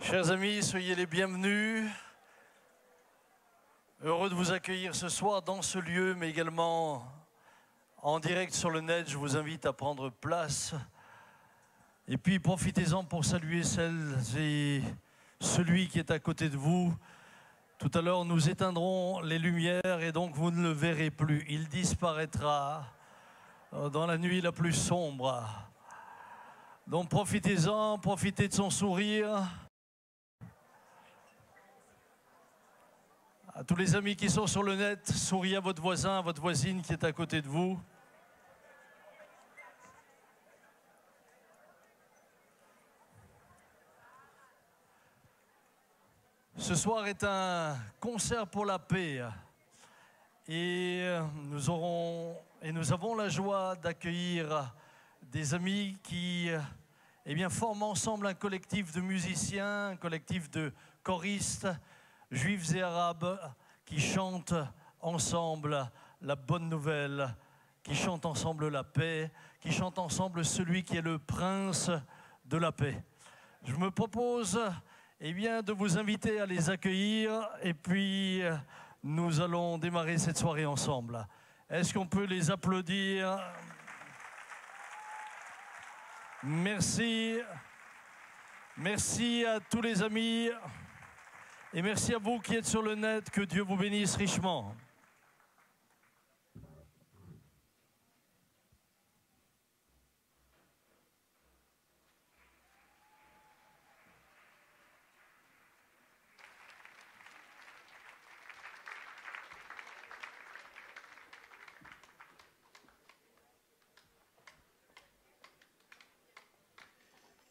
Chers amis, soyez les bienvenus. Heureux de vous accueillir ce soir dans ce lieu, mais également en direct sur le net. Je vous invite à prendre place. Et puis profitez-en pour saluer celles et celui qui est à côté de vous. Tout à l'heure, nous éteindrons les lumières et donc vous ne le verrez plus. Il disparaîtra dans la nuit la plus sombre. Donc profitez-en, profitez de son sourire. À tous les amis qui sont sur le net, souriez à votre voisin, à votre voisine qui est à côté de vous. Ce soir est un concert pour la paix et nous avons la joie d'accueillir des amis qui forment ensemble un collectif de musiciens, un collectif de choristes, juifs et arabes, qui chantent ensemble la bonne nouvelle, qui chantent ensemble la paix, qui chantent ensemble celui qui est le prince de la paix. Je me propose de vous inviter à les accueillir et puis nous allons démarrer cette soirée ensemble. Est-ce qu'on peut les applaudir? Merci. Merci à tous les amis. Et merci à vous qui êtes sur le net, que Dieu vous bénisse richement.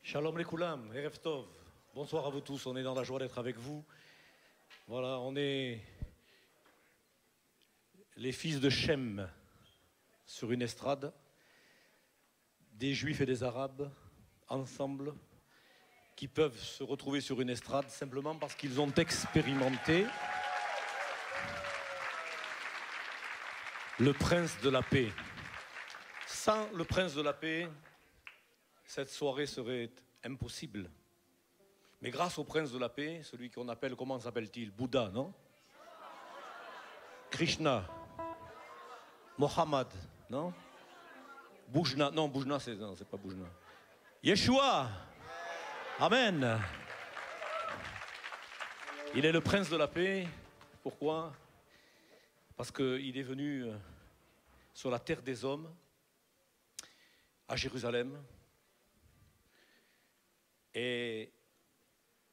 Shalom lekoulam, Erev Tov. Bonsoir à vous tous, on est dans la joie d'être avec vous. Voilà, on est les fils de Shem sur une estrade, des Juifs et des Arabes, ensemble, qui peuvent se retrouver sur une estrade simplement parce qu'ils ont expérimenté le prince de la paix. Sans le prince de la paix, cette soirée serait impossible. Mais grâce au prince de la paix, celui qu'on appelle, comment s'appelle-t-il? Bouddha, non? Krishna. Mohammed, non? Boujna, non, Boujna, c'est pas Boujna. Yeshua. Amen. Il est le prince de la paix. Pourquoi? Parce qu'il est venu sur la terre des hommes, à Jérusalem, et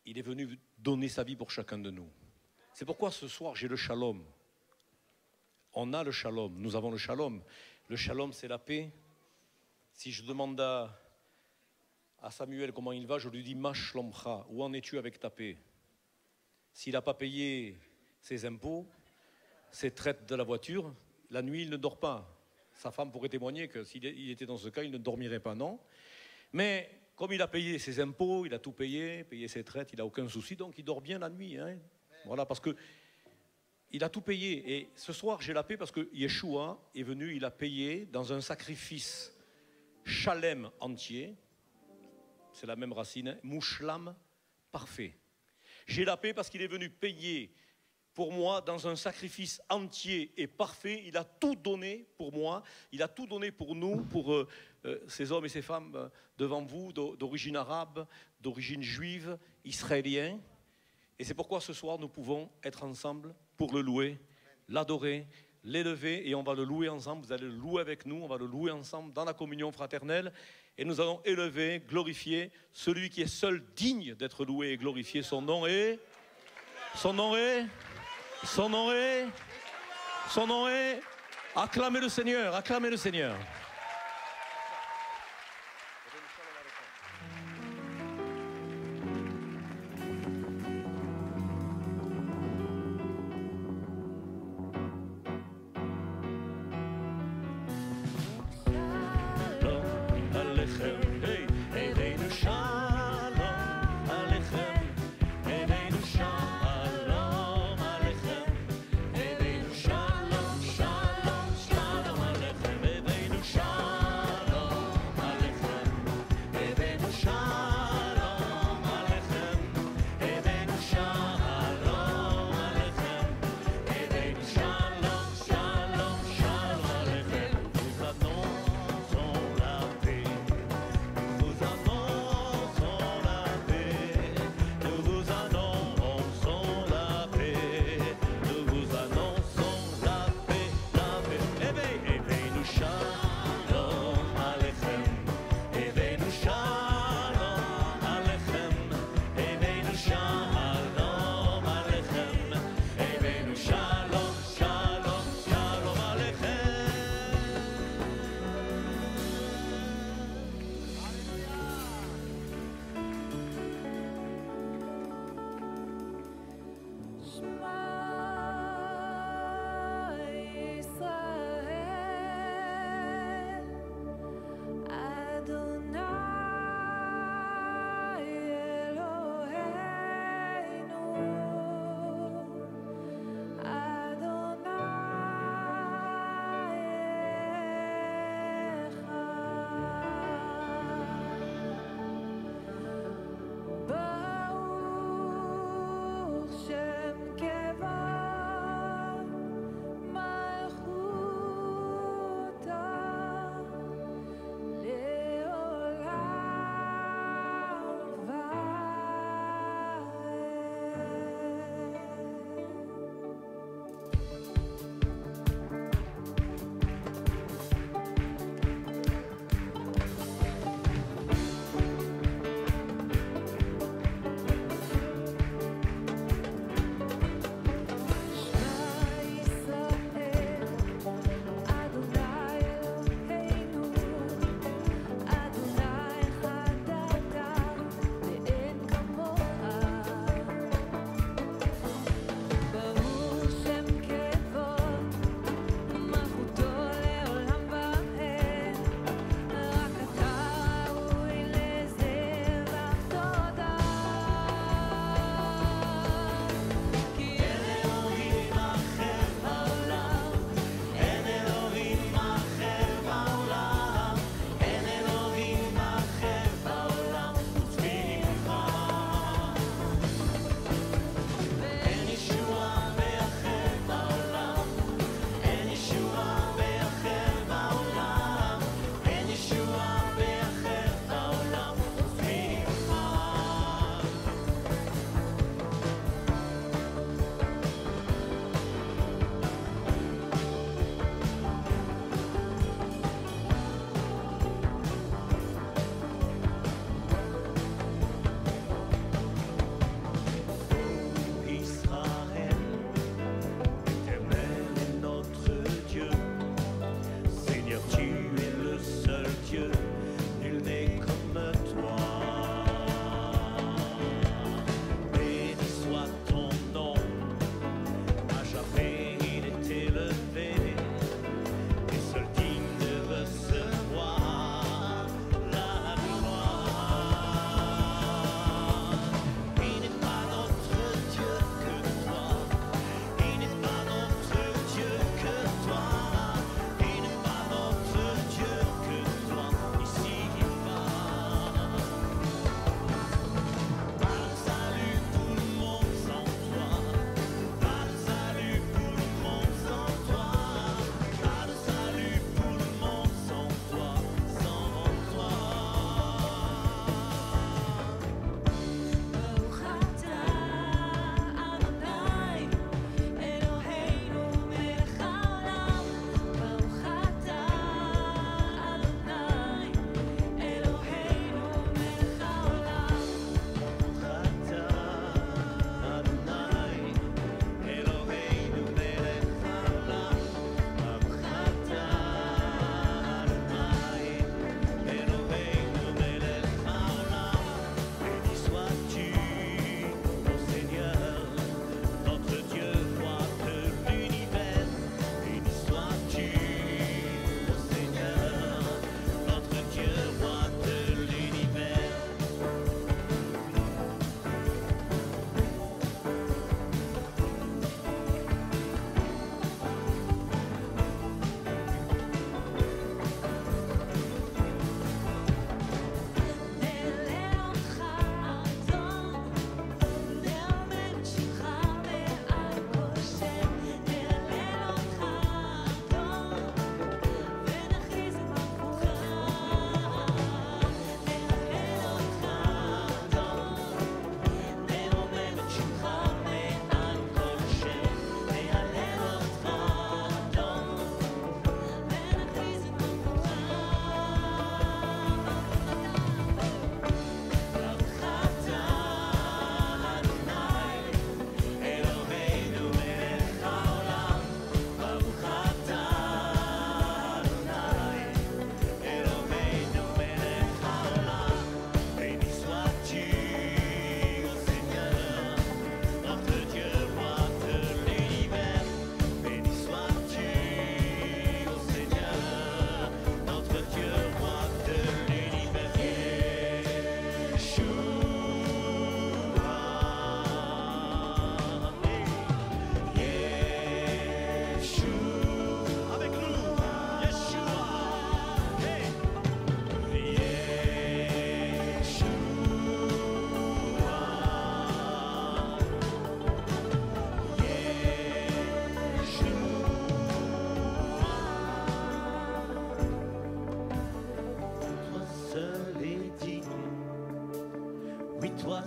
il est venu donner sa vie pour chacun de nous. C'est pourquoi ce soir j'ai le shalom. On a le shalom, nous avons le shalom. Le shalom, c'est la paix. Si je demande à Samuel comment il va, je lui dis Ma shlomcha, où en es-tu avec ta paix? S'il n'a pas payé ses impôts, ses traites de la voiture, la nuit il ne dort pas. Sa femme pourrait témoigner que s'il était dans ce cas, il ne dormirait pas, non? Mais comme il a payé ses impôts, il a tout payé ses traites, il n'a aucun souci, donc il dort bien la nuit. Hein. Voilà, parce qu'il a tout payé. Et ce soir, j'ai la paix parce que Yeshua est venu, il a payé dans un sacrifice shalem entier. C'est la même racine, hein, mouchlam, parfait. J'ai la paix parce qu'il est venu payer pour moi dans un sacrifice entier et parfait. Il a tout donné pour moi, il a tout donné pour nous, pour ces hommes et ces femmes devant vous, d'origine arabe, d'origine juive, israélien. Et c'est pourquoi ce soir nous pouvons être ensemble pour le louer, l'adorer, l'élever, et on va le louer ensemble. Vous allez le louer avec nous, on va le louer ensemble dans la communion fraternelle, et nous allons élever, glorifier celui qui est seul digne d'être loué et glorifié. Son nom est... Acclamez le Seigneur, acclamez le Seigneur. Shalom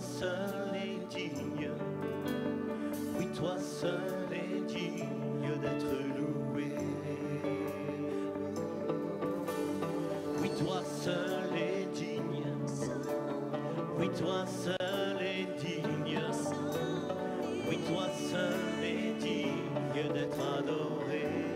seul est digne. Oui, toi seul est digne d'être loué. Oui, toi seul est digne. Oui, toi seul est digne. Oui, toi seul est digne d'être adoré.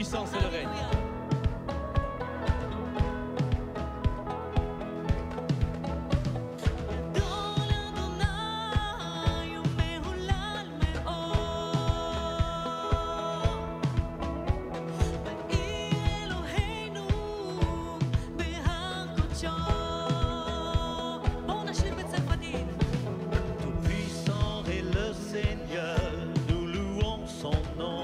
puissance et le règne. Tout-puissant est le Seigneur, nous louons son nom.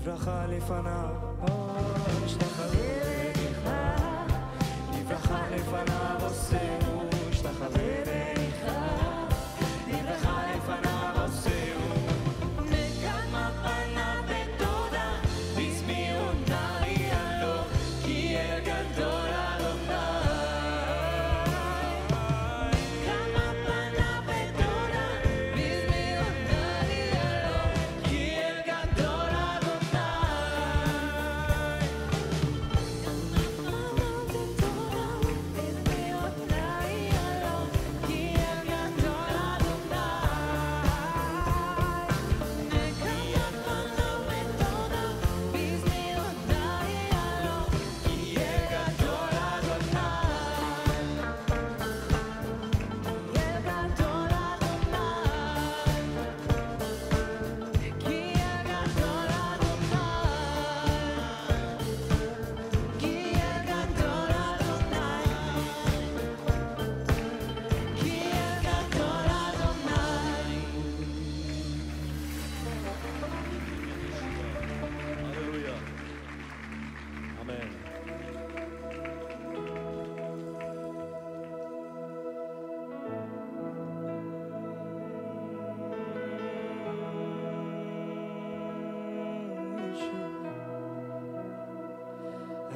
לברכה לפניו, נשתחווה לך, לברכה לפניו עושהו, נשתחווה לך, לברכה לפניו עושהו, נקמה פניו בתודה, בזמירות נריע לו, כי אל גדול אדוני. נקמה פניו בתודה, בזמירות נריע לו, כי אל גדול אדוני. Alléluia. Amen.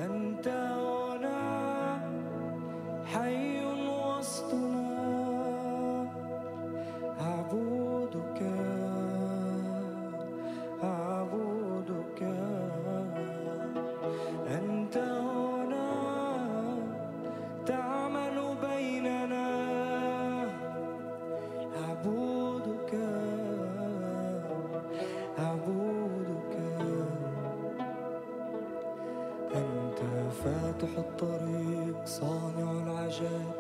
أنت هنا حي وسطنا، أعبدك أعبدك. أنت هنا تعمل بيننا، أعبدك أعبدك. أنت فاتح الطريق، صانع العجائب،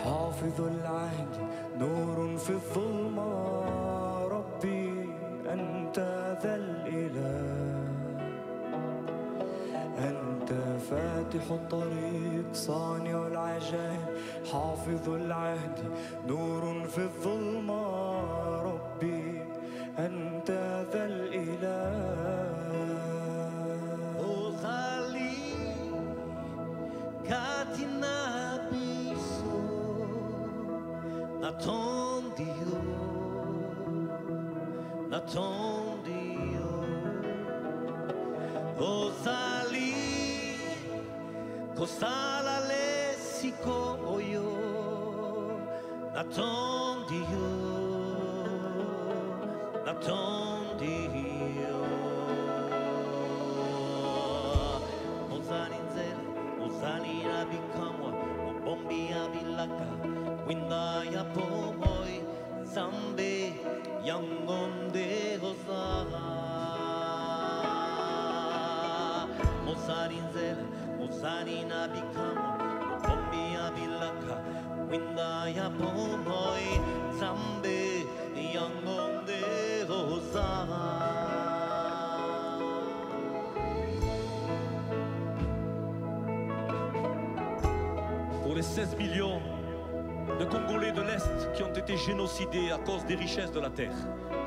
حافظ العهد، نور في الظلمة. ربي أنت ذا الإله، أنت فاتح الطريق، صانع العجائب، حافظ العهد، نور في الظلمة. ربي أنت ذا الإله. Ozali katina biso natondio Ozali kosala lesiko oyo natondio Ozali nzela Ozali abikamwa Obombi abilaka Winda ya pomoi Zambe yangonde Ozala Ozali nzela Ozali abikamwa Obombi abilaka Winda ya pomoi Zambe yangonde Ozala. Pour les 16 millions de Congolais de l'Est qui ont été génocidés à cause des richesses de la terre.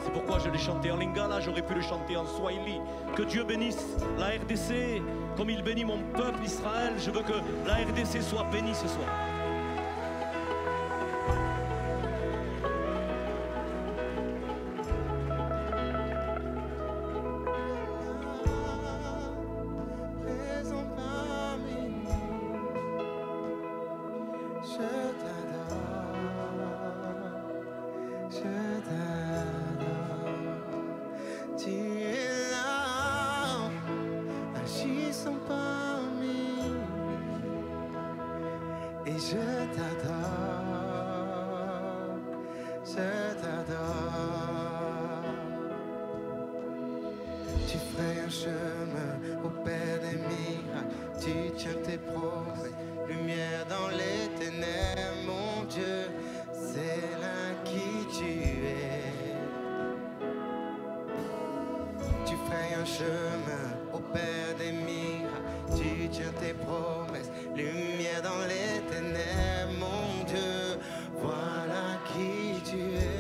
C'est pourquoi je l'ai chanté en lingala, j'aurais pu le chanter en swahili. Que Dieu bénisse la RDC comme il bénit mon peuple Israël. Je veux que la RDC soit bénie ce soir. Tu ferais un chemin au Père des miracles, tu tiens tes promesses, lumière dans les ténèbres, mon Dieu, c'est là qui tu es. Tu ferais un chemin au Père des miracles, tu tiens tes promesses, lumière dans les ténèbres, mon Dieu, voilà qui tu es.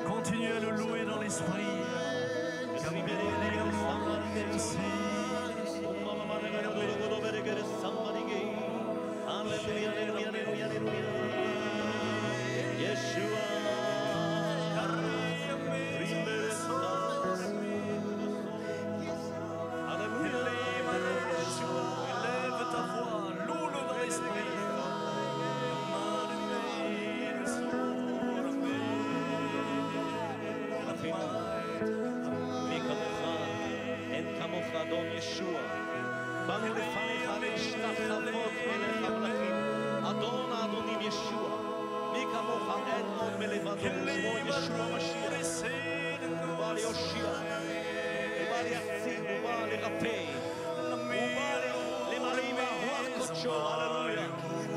Continuez à le louer dans l'esprit. Car il est également ici. Élève ta voix, loue-le dans l'esprit. אדון ישוע, באנו לפניך להשתחוות מלך המלכים, אדון האדונים ישוע, מי כמוך אין עוד מלבדו, שמו ישוע משיח, הוא בא להושיע, הוא בא להציל, הוא בא לרפא, הוא בא למרים רוח קודשו, הללויה,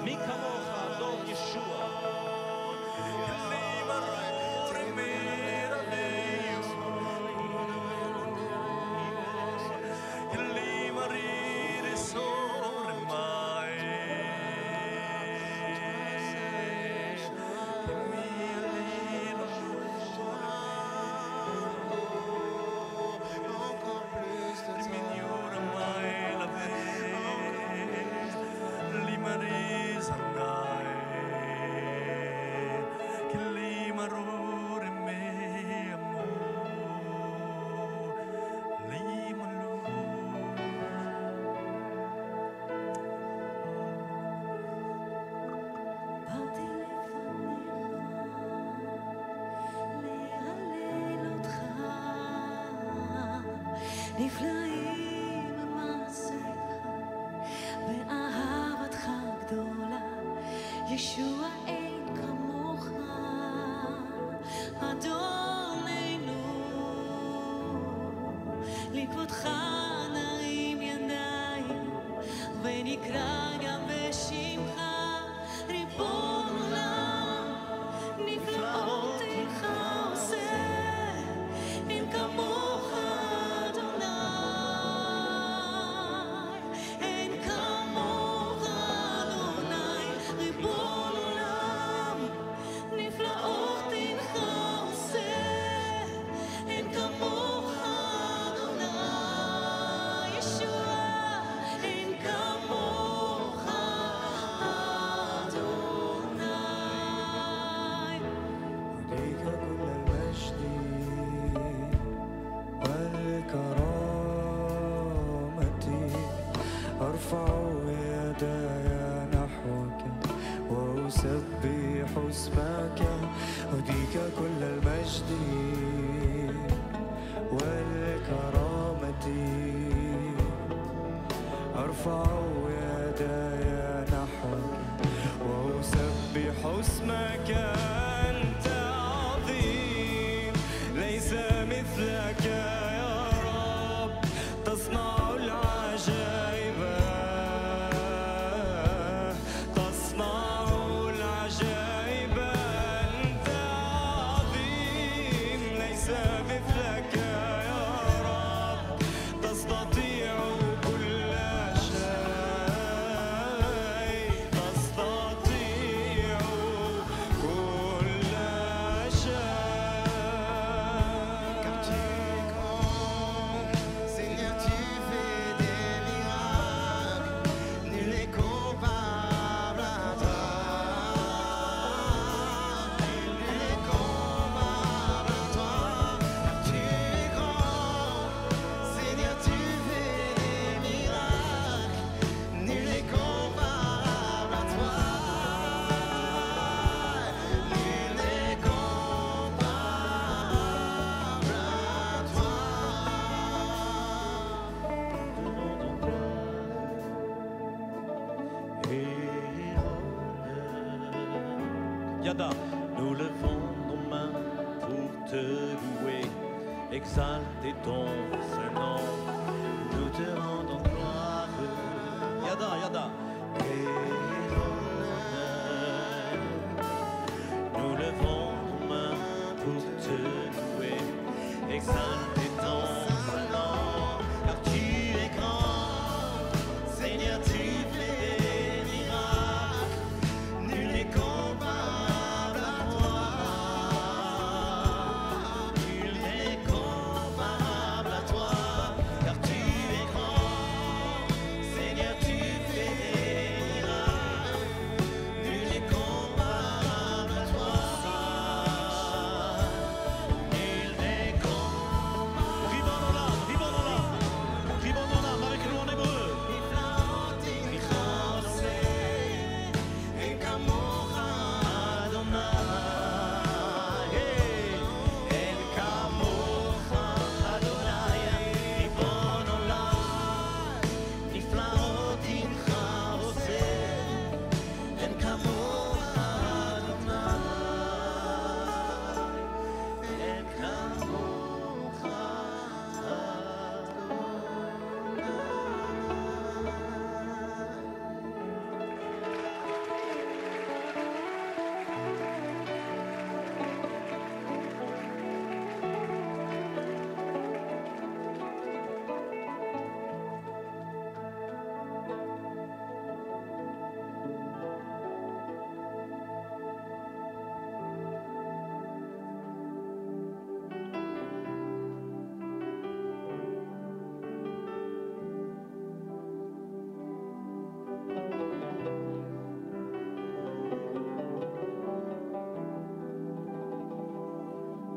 מי כמוך אדון ישוע. נפלאים מעשיך ואהבתך גדולה, ישוע אין כמוך, אדוננו, לכבודך נרים ידיים ונקרא גם בשמך, ריבון עולם, נפלאות איך עושה, אין כמוך اسمك أهديك كل المجد والكرامة أرفع يداي نحوك وأسبح اسمك أنت عظيم ليس مثلك يا رب تصنع العجائب كل Yada. Nous levons nos mains pour te louer, exalter ton Saint-Nom. Nous te rendons gloire. Yada, yada. Et honneur. Nous levons nos mains pour te louer, exalter ton Saint-Nom. Car tu es grand, Seigneur, tu fais des miracles. Nul n'est comparable à toi. Nul n'est comparable à toi. Car tu es grand, Seigneur, tu fais des miracles. Nul n'est comparable à toi. Nul n'est comparable. Ribonons-la, ribonons-la, ribonons-la avec nous en hébreu.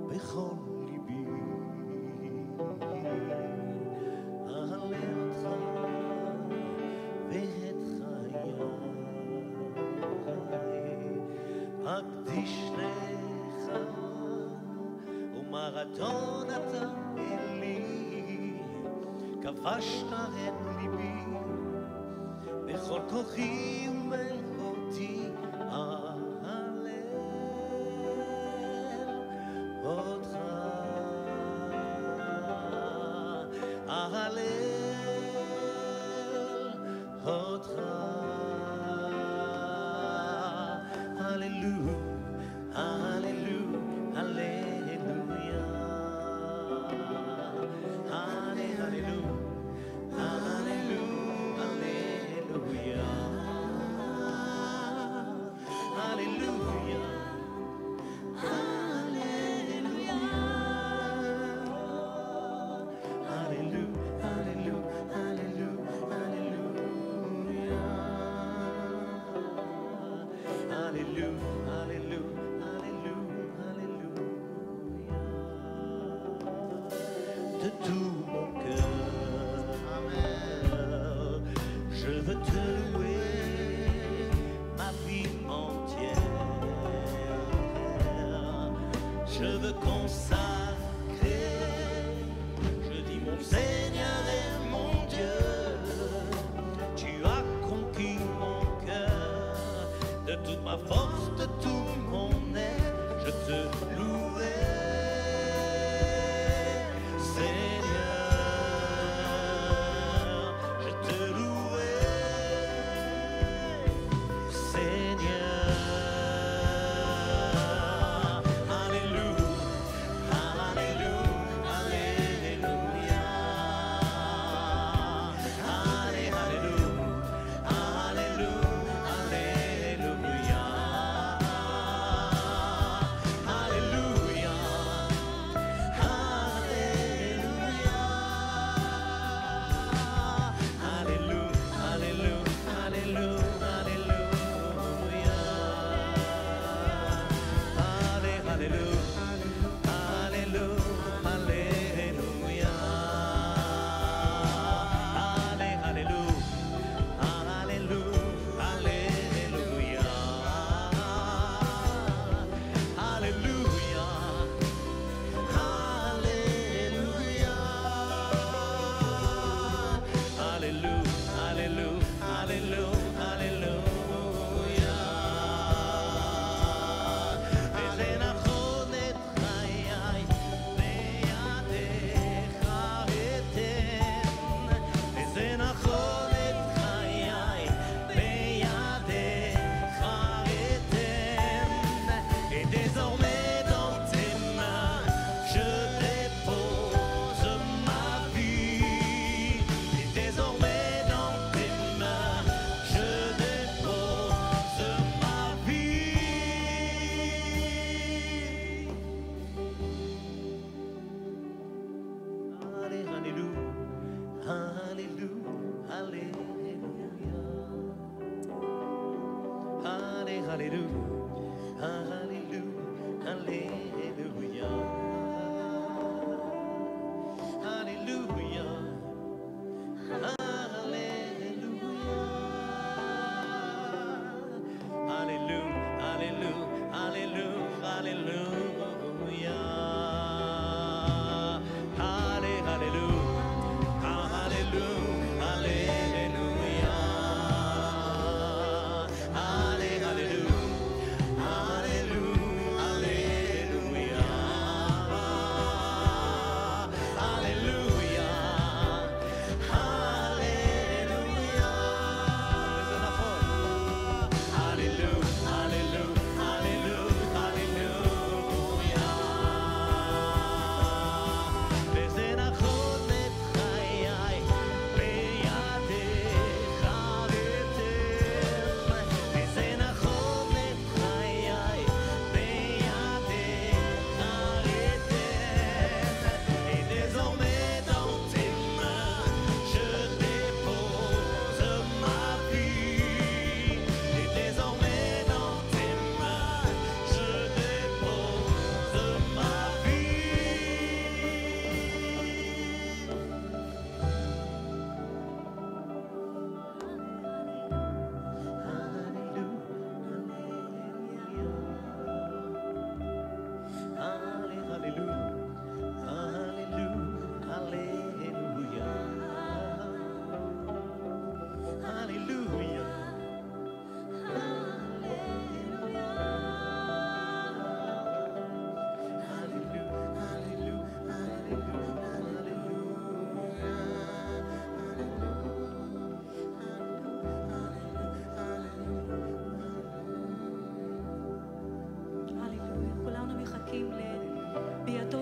בכל ליבי אעלה אותך ואת חיי אקדיש לך ומרתון אתה אלי כבשת את ליבי בכל כוחי ומאותי אותך אהלל אותך הללו הללו הללויה הללו הללו הללויה הללויה de tout mon cœur, je veux te louer ma vie entière. Je veux consacrer, je dis mon Seigneur et mon Dieu, tu as conquis mon cœur, de toute ma force, de tout mon être, je te louerai. Seigneur, Alléluia.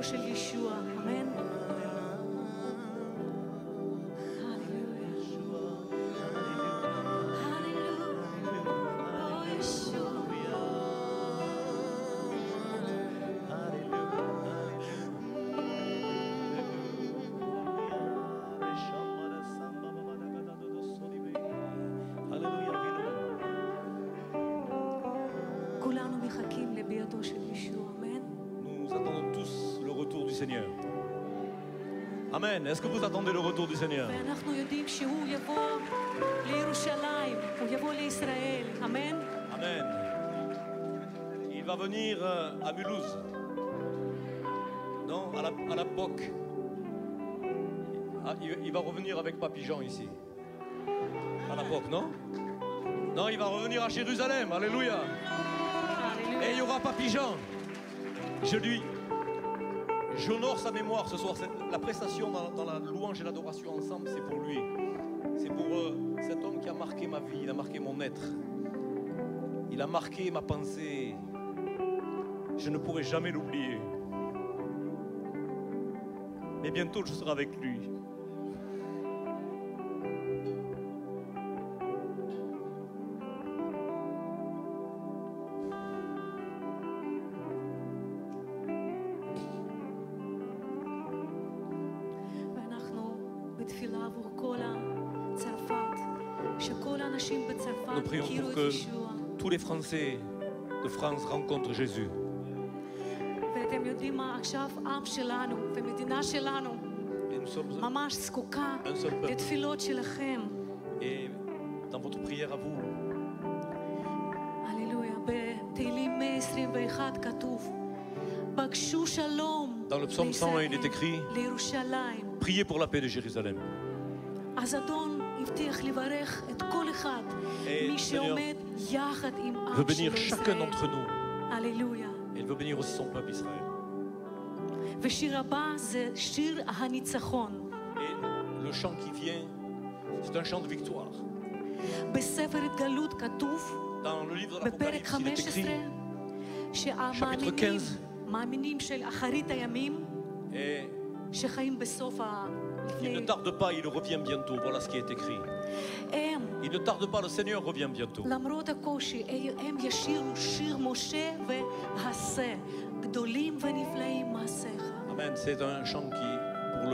ביתו של ישוע, אמן. כולנו מחכים לביתו של ישוע, אמן. Nous attendons tous le retour du Seigneur. Amen. Est-ce que vous attendez le retour du Seigneur? ואנחנו יודעים שהוא יבוא לירושלים, הוא יבוא לישראל, אמן. Amen. Il va venir à Mulhouse. Non, à la POC. Ah, il va revenir avec Papy Jean ici. À la POC, non? Non, il va revenir à Jérusalem. Alléluia. Et il y aura Papy Jean. J'honore sa mémoire ce soir. La prestation dans la louange et l'adoration ensemble, c'est pour lui. C'est pour cet homme qui a marqué ma vie, il a marqué mon être. Il a marqué ma pensée. Je ne pourrai jamais l'oublier. Mais bientôt, je serai avec lui. ואנחנו בתפילה עבור כל צרפת, שכל האנשים Nous בצרפת prions יכירו pour את que ישוע. tous les Français de France rencontrent Jésus. ואתם יודעים מה, עכשיו עם שלנו ומדינה שלנו Et nous sommes ממש זקוקה un seul peuple. לתפילות שלכם. Et dans votre prière à vous, הללויה. בתהילים 121 כתוב, בקשו שלום Dans le psaume 101, il est écrit, לירושלים. priez pour la paix de Jérusalem. אז אדון הבטיח לברך את כל אחד, Et מי Seigneur שעומד יחד עם veut עם bénir שלו chacun ישראל. d'entre nous. הללויה. Et il veut bénir aussi son peuple Israël. ושיר הבא זה שיר הניצחון. Et le chant qui vient, c'est un chant de victoire. בספר התגלות כתוב, Dans le livre de בפרק l'Apocalypse, il est 15, écrit, שהמאמינים, 15. מאמינים של אחרית הימים, et שחיים בסוף il ne tarde pas, il revient bientôt. Voilà ce qui est écrit. הם, Il ne tarde pas, le Seigneur revient bientôt. למרות הקושי, הם ישירו שיר משה והסה, גדולים ונפלאים מעשיך. Amen. C'est un chant qui, pour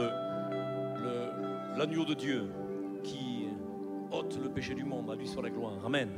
l'agneau de Dieu, qui ôte le péché du monde. À lui soit la gloire. Amen.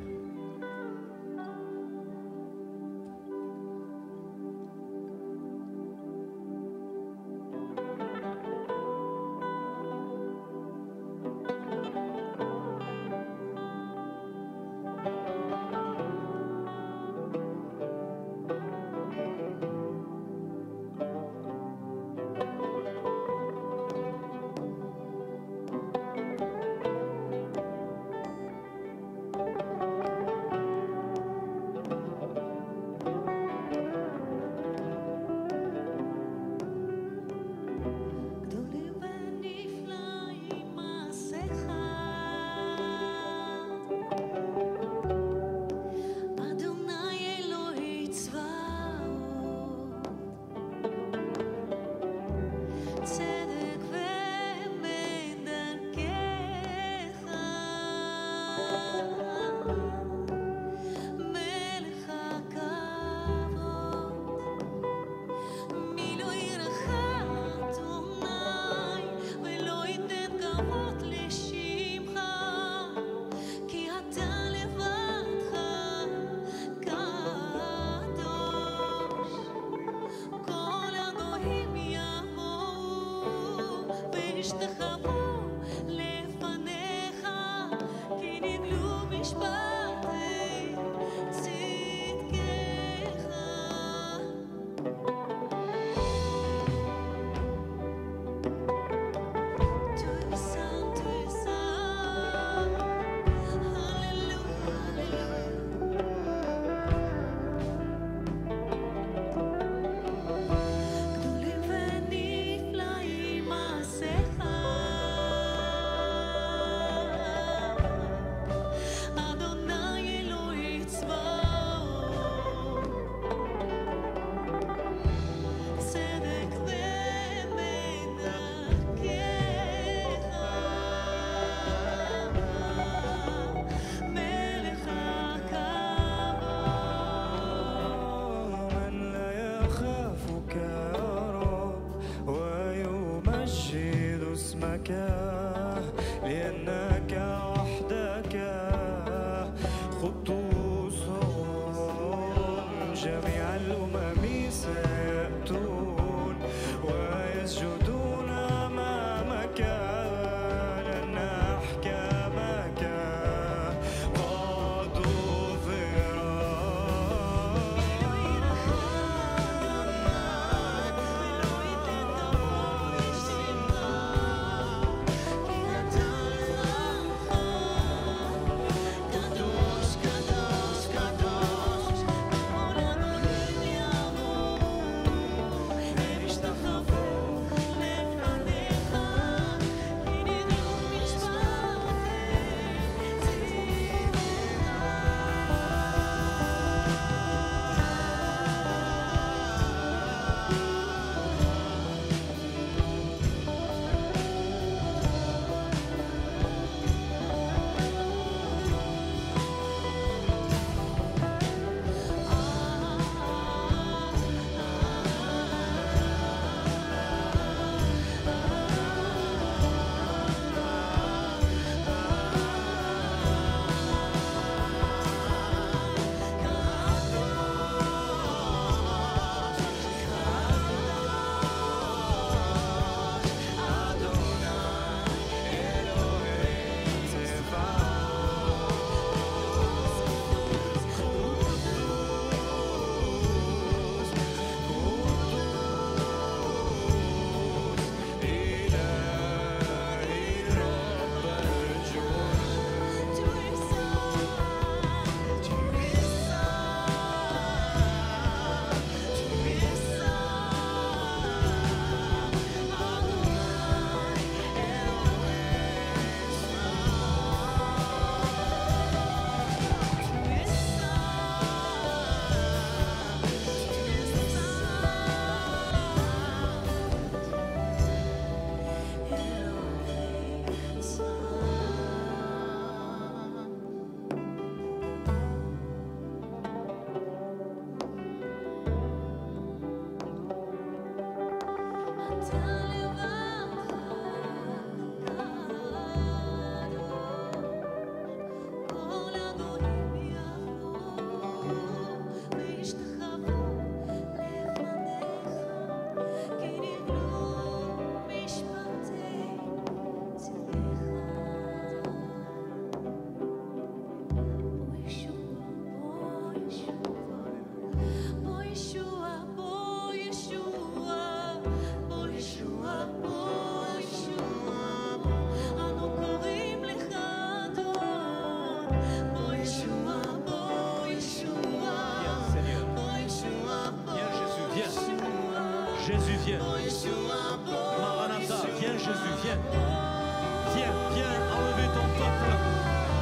Jésus, viens. Maranatha, viens Jésus, viens. Viens, viens enlever ton peuple.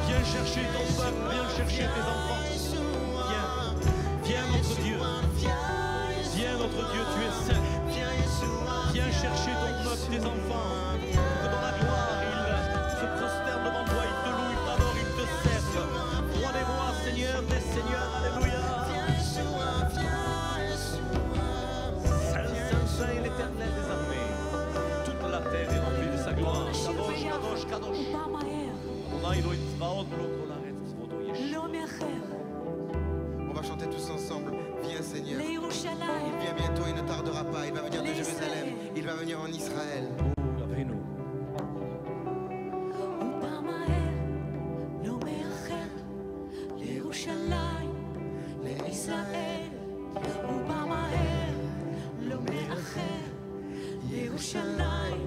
Viens chercher ton peuple, viens chercher tes enfants. Viens, viens notre Dieu. Viens notre Dieu, tu es saint. Viens chercher ton peuple, tes enfants. Que dans la gloire, ils se prosternent devant toi, ils te louent, ils t'adorent, ils te servent. Roi des rois, Seigneur des seigneurs, alléluia. Saint est l'Éternel des armées. Toute la terre est remplie de sa gloire. Kadosh, Kadosh, Kadosh. הוא בא מהר, Adonai Elohim Tzvaot, לא כל הארץ כבודו יש. לא מאחר, On va chanter tous ensemble. Viens Seigneur. לירושלים, Il vient bientôt, il ne tardera pas. Il va venir de Jérusalem. Il va venir en Israël. אבינו. הוא בא מהר, לא מאחר, לירושלים, לישראל. הוא בא מהר, לא מאחר, לירושלים,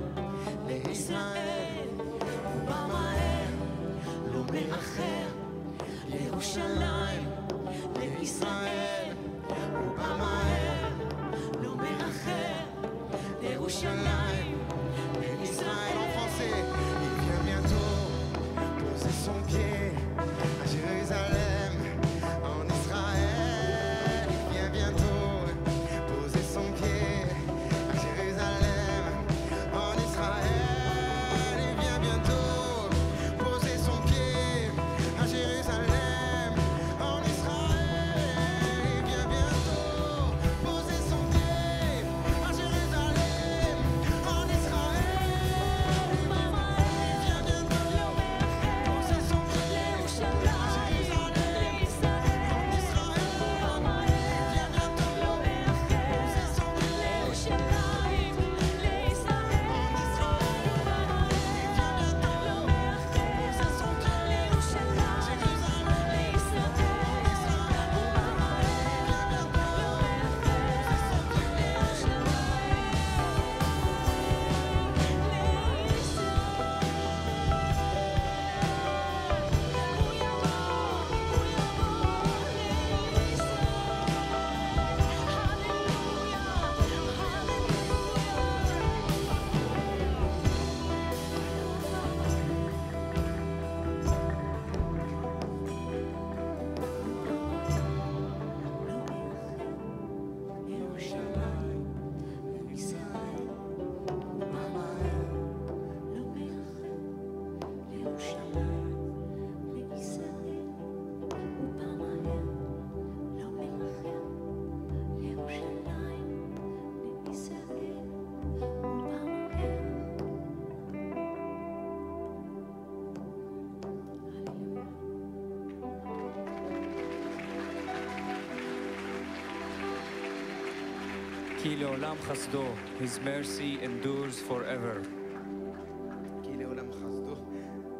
לישראל. הוא בא מהר, לא מאחר, לירושלים, לישראל. הוא בא מהר, לא מאחר, לירושלים, Israël en לישראל. français. Il vient bientôt poser son pied à Jérusalem, en Israël. Il vient bientôt poser son pied à Jérusalem, en Israël. Il vient bientôt poser son pied à Jérusalem, en Israël. Il vient bientôt poser son pied à Jérusalem, en Israël. Il vient bientôt poser son pied à Jérusalem, en Israël. Il vient bientôt poser son pied à Jérusalem, en כי לעולם חסדו, His mercy endures forever. Qu'il est Olam Chasdo,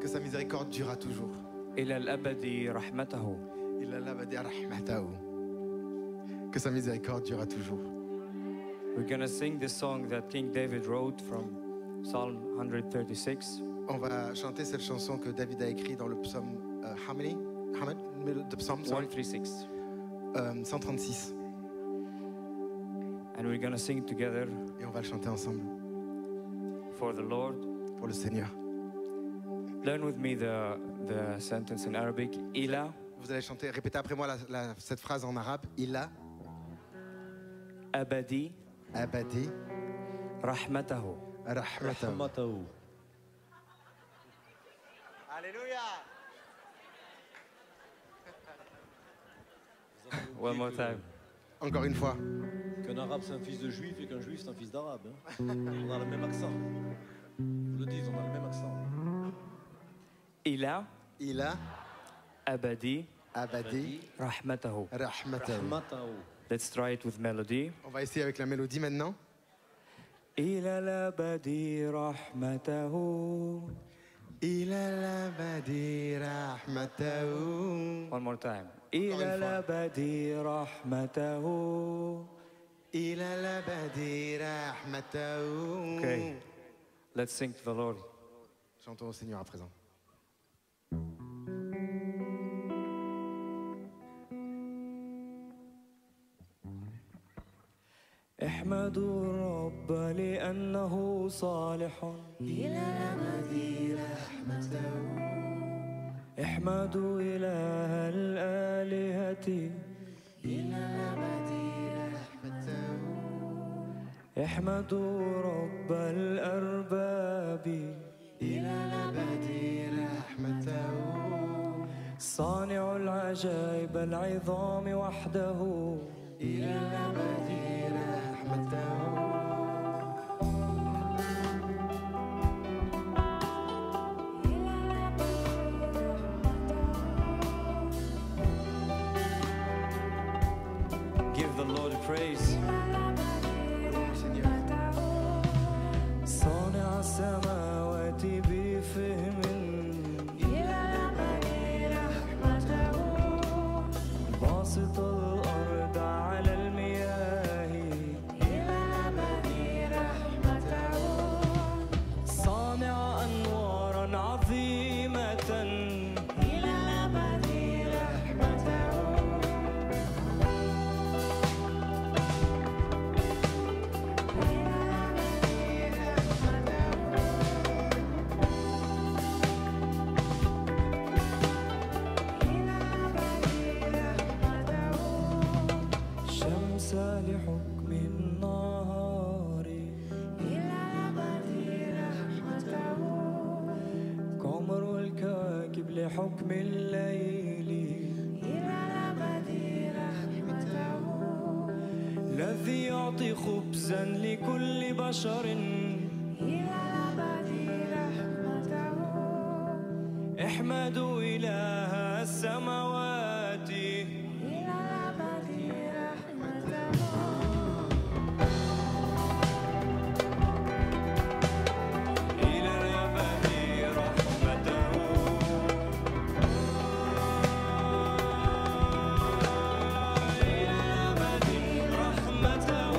que sa miséricorde durera toujours. إلى الأبد رحمته. Il a l'abadi rahmatahu, que sa miséricorde durera toujours. We're gonna sing this song that King David wrote from Psalm 136. On va chanter cette chanson que David a écrite dans le psaume how many? The psaume, sorry. 136. 136. And we're gonna sing together Et on va le chanter ensemble for the Lord. pour le Seigneur. Learn with me the sentence in Arabic. إلى Vous allez chanter, répétez après moi cette phrase en arabe. Il a أبدي abadi رحمته. rahmatahu. Rahmatahu. Alléluia. One more time. Encore une fois. Qu'un arabe c'est un fils de juif et qu'un juif c'est un fils d'arabe. Hein. On a le même accent. Vous le dites, on a le même accent. إلى إلى أبدي أبدي رحمته. رحمته. Rahmatahu. Let's try it with melody. On va essayer avec la mélodie maintenant. إلى الأبد رحمته. إلى الأبد رحمته. One more time. إلى الأبد رحمته. إلى الأبد رحمته. Okay. Let's sing to the Lord. Chantons au Seigneur à présent. احمدوا الرب لأنه صالح إلى الأبد رحمته. احمدوا إله الآلهة إلى الأبد رحمته. احمدوا رب الأرباب إلى الأبد رحمته. صانع العجائب العظام وحده إلى الأبد رحمته. Give the Lord praise. صانع السماوات بفهم باسط الأرض على المياه صانع أنوارا عظيمة شمس لحكم النهار قمر الكواكب لحكم الليل الذي يعطي خبزا لكل بشر احمدوا إله السماوات إلى الأبد رحمته إلى الأبد رحمته إلى الأبد رحمته.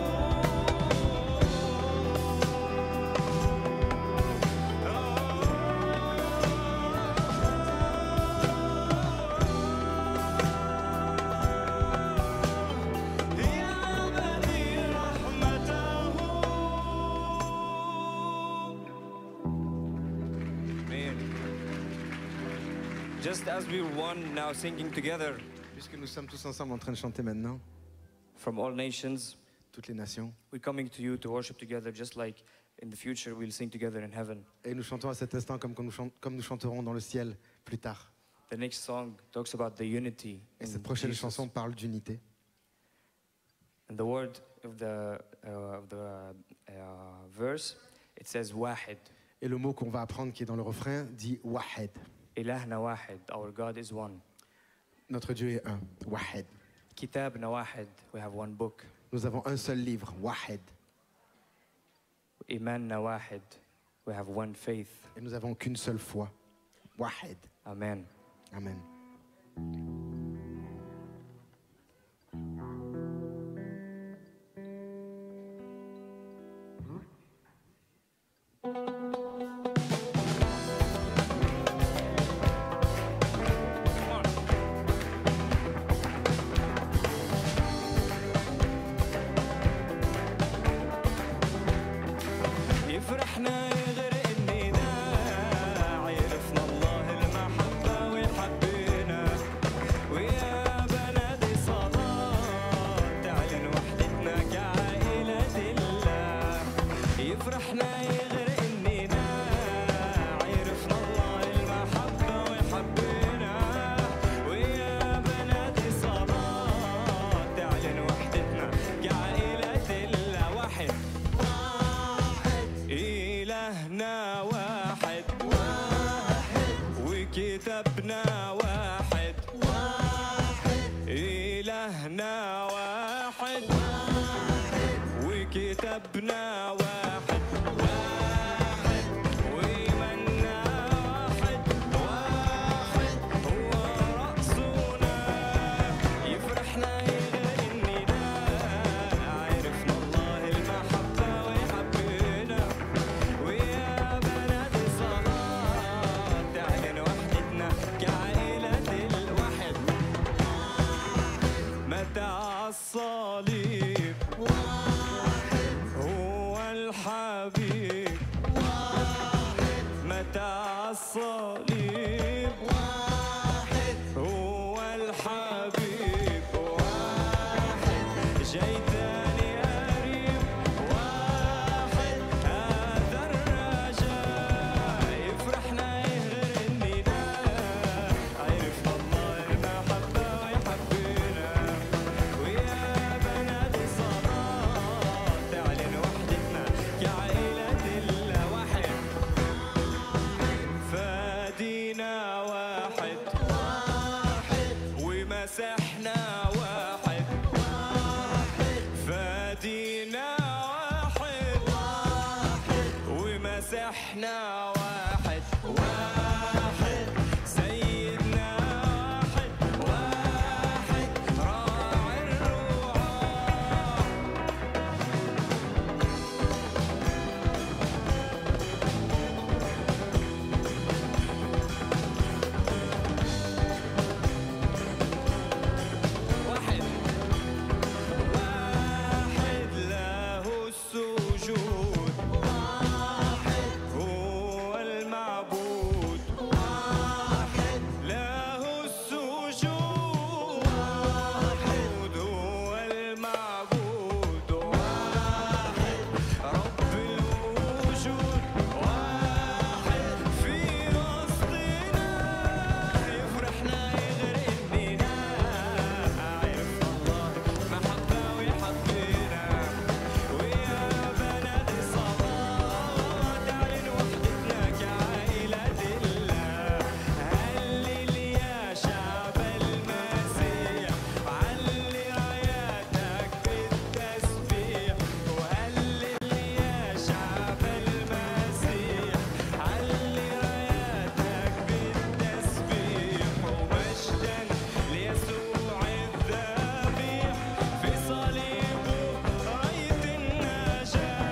Man. Just as we were one now singing together Puisque nous sommes tous ensemble en train de chanter maintenant, from all nations, toutes les nations, we're coming to you to worship together, just like in the future we'll sing together in heaven. et nous chantons à cet instant comme nous chanterons dans le ciel plus tard. The next song talks about the unity. Et in cette prochaine Jesus. chanson parle d'unité. And the word of the verse, it says wahid. Et le mot qu'on va apprendre qui est dans le refrain dit Wahed. Ilahna wahid, our God is one. Notre Dieu est un. Wahed. Kitabna wahid, we have one book. Nous avons un seul livre, Wahed. Imanna wahid, we have one faith. Et nous n'avons qu'une seule foi. Wahed. Amen. Amen. يفرحنا غير النداء عرفنا الله المحبة ويحبنا كتابنا واحد واحد وإيماننا واحد هو رأسنا يفرحنا يغني النداء عرفنا الله المحبة ويحبنا ويا بنات الصلاة تعلن وحدتنا كعائلة الواحد متى الصليب هو الحبيب متى الصليب هو الحبيب واحد جاي تاني قريب واحد هذا الرجاء يفرحنا يغير النداء عرفنا الله المحبة ويحبنا ويا بنات الصلاة تعلن وحدتنا كعائلة الواحد فادينا واحد ومسحنا واحد فادينا واحد ومسحنا واحد واحد سيدنا واحد راعي الرعاة واحد واحد له السجود واحد هو المعبود واحد له السجود واحد هو المعبود واحد رب الوجود واحد في وسطنا يفرحنا يغرقنا عرف الله محبة ويحبنا ويا بنات الصلاة تعلن وحدتنا كعائلة الله هلل يا شعب المسيح علي راياتك بالتسبيح وهلل يا شعب المسيح علي راياتك بالتسبيح ومجدا ليسوع الذبيح في صليبه راية النجاة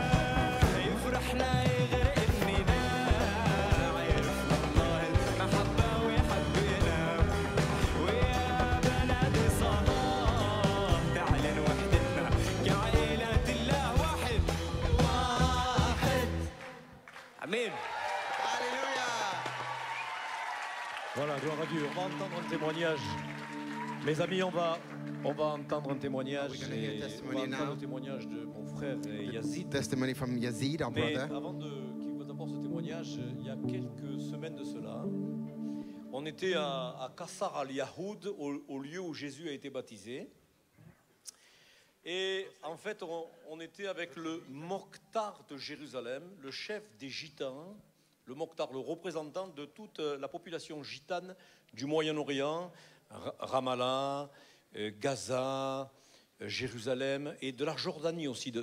يفرحنا يغرق النداء عرفنا الله المحبة ويحبنا ويا بنات الصلاة تعلن وحدتنا كعائلة الله واحد واحد امين Voilà, gloire à Dieu. On va entendre un témoignage. Mes amis, on va entendre un témoignage. We're gonna hear Et testimony on va entendre now. le témoignage de mon frère Yazid. Testimony from Yazid, our Mais brother. avant qu'il vous apporte ce témoignage, il y a quelques semaines de cela, on était à Qassar al-Yahoud, au lieu où Jésus a été baptisé. Et en fait, on était avec le Mokhtar de Jérusalem, le chef des gitans, le Mokhtar, le représentant de toute la population gitane du Moyen-Orient, Ramallah, Gaza, Jérusalem et de la Jordanie aussi, de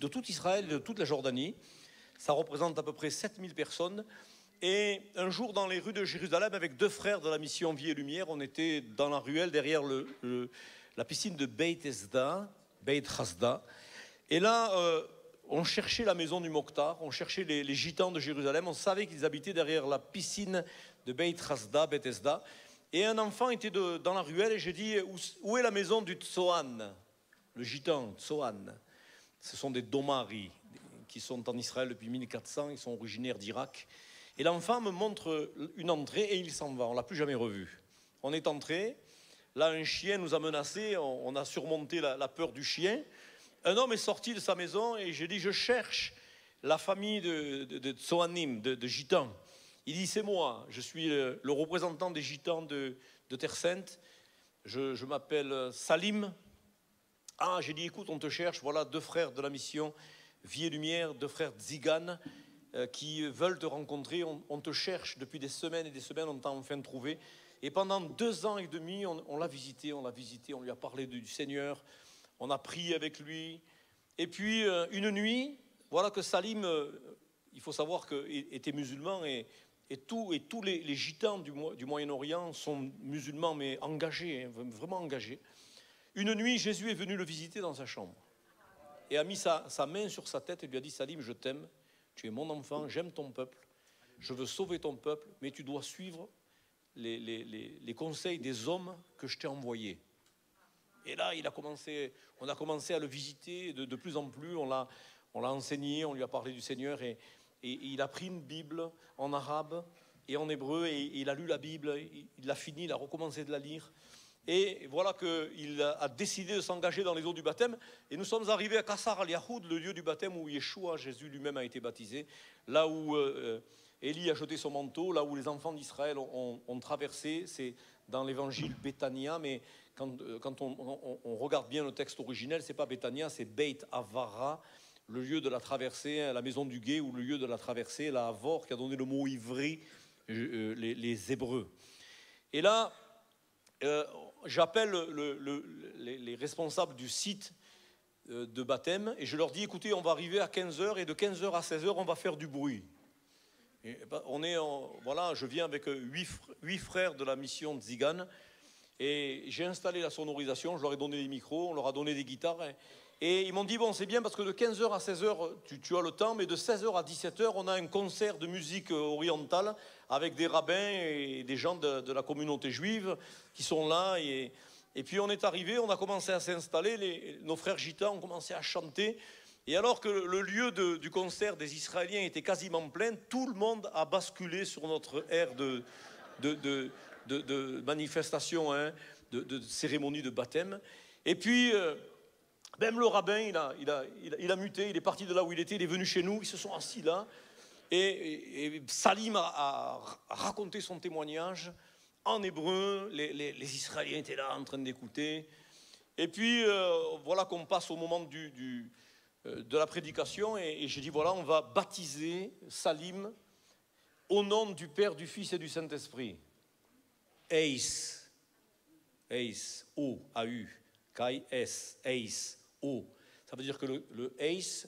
tout Israël et de toute la Jordanie. Ça représente à peu près 7000 personnes. Et un jour, dans les rues de Jérusalem, avec deux frères de la mission Vie et Lumière, on était dans la ruelle derrière la piscine de Beit Hesda, Beit Hasda. Et là, on cherchait la maison du Mokhtar, on cherchait les gitans de Jérusalem. On savait qu'ils habitaient derrière la piscine de Beit Hasda, Beit Hesda. Et un enfant était dans la ruelle et j'ai dit, où est la maison du Tsohan, le gitan Tsohan? Ce sont des Domari qui sont en Israël depuis 1400, ils sont originaires d'Irak. Et l'enfant me montre une entrée et il s'en va, on ne l'a plus jamais revu. On est entré, là un chien nous a menacés, on a surmonté la peur du chien. Un homme est sorti de sa maison et j'ai dit, je cherche la famille de Tsohanim, de gitans. Il dit, c'est moi, je suis le représentant des gitans de Terre Sainte. Je m'appelle Salim. Ah, j'ai dit, écoute, on te cherche, voilà deux frères de la mission Vie et Lumière, deux frères Zigan, qui veulent te rencontrer. On te cherche depuis des semaines et des semaines, on t'a enfin trouvé. Et pendant 2 ans et demi, on l'a visité, on lui a parlé du Seigneur, on a prié avec lui. Et puis une nuit, voilà que Salim, il faut savoir qu'il était musulman et tous les gitans du Moyen-Orient sont musulmans, mais engagés, hein, vraiment engagés. Une nuit, Jésus est venu le visiter dans sa chambre et a mis sa main sur sa tête et lui a dit: Salim, je t'aime, tu es mon enfant, j'aime ton peuple, je veux sauver ton peuple, mais tu dois suivre les conseils des hommes que je t'ai envoyés. Et là, on a commencé à le visiter de plus en plus, on l'a enseigné, on lui a parlé du Seigneur et il a pris une Bible en arabe et en hébreu et il a lu la Bible, il l'a fini, il a recommencé de la lire. Et voilà qu'il a décidé de s'engager dans les eaux du baptême. Et nous sommes arrivés à Qasar al-Yahoud, le lieu du baptême où Yeshua, Jésus lui-même, a été baptisé. Là où Élie a jeté son manteau, là où les enfants d'Israël ont traversé. C'est dans l'évangile Béthania, mais quand on regarde bien le texte originel, ce n'est pas Béthania, c'est Beit Avara, le lieu de la traversée, la maison du guet, ou le lieu de la traversée, la Havor, qui a donné le mot ivri, les Hébreux. Et là, j'appelle les responsables du site de baptême et je leur dis: écoutez, on va arriver à 15h et de 15h à 16h, on va faire du bruit. Et voilà, je viens avec 8 frères de la mission de Zigan et j'ai installé la sonorisation, je leur ai donné des micros, on leur a donné des guitares et ils m'ont dit: bon, c'est bien parce que de 15h à 16h, tu as le temps, mais de 16h à 17h, on a un concert de musique orientale avec des rabbins et des gens de la communauté juive qui sont là. Et puis on est arrivé, on a commencé à s'installer, nos frères gitans ont commencé à chanter. Et alors que le lieu du concert des Israéliens était quasiment plein, tout le monde a basculé sur notre aire de manifestation, hein, de cérémonie de baptême. Et puis, même le rabbin, il a muté, il est parti de là où il était, il est venu chez nous, ils se sont assis là. Et Salim a raconté son témoignage en hébreu, les Israéliens étaient là en train d'écouter. Et puis, voilà qu'on passe au moment de la prédication et j'ai dit: voilà, on va baptiser Salim au nom du Père, du Fils et du Saint-Esprit. Eis, O, A-U, K-I-S, Eis, O. Ça veut dire que le Eis,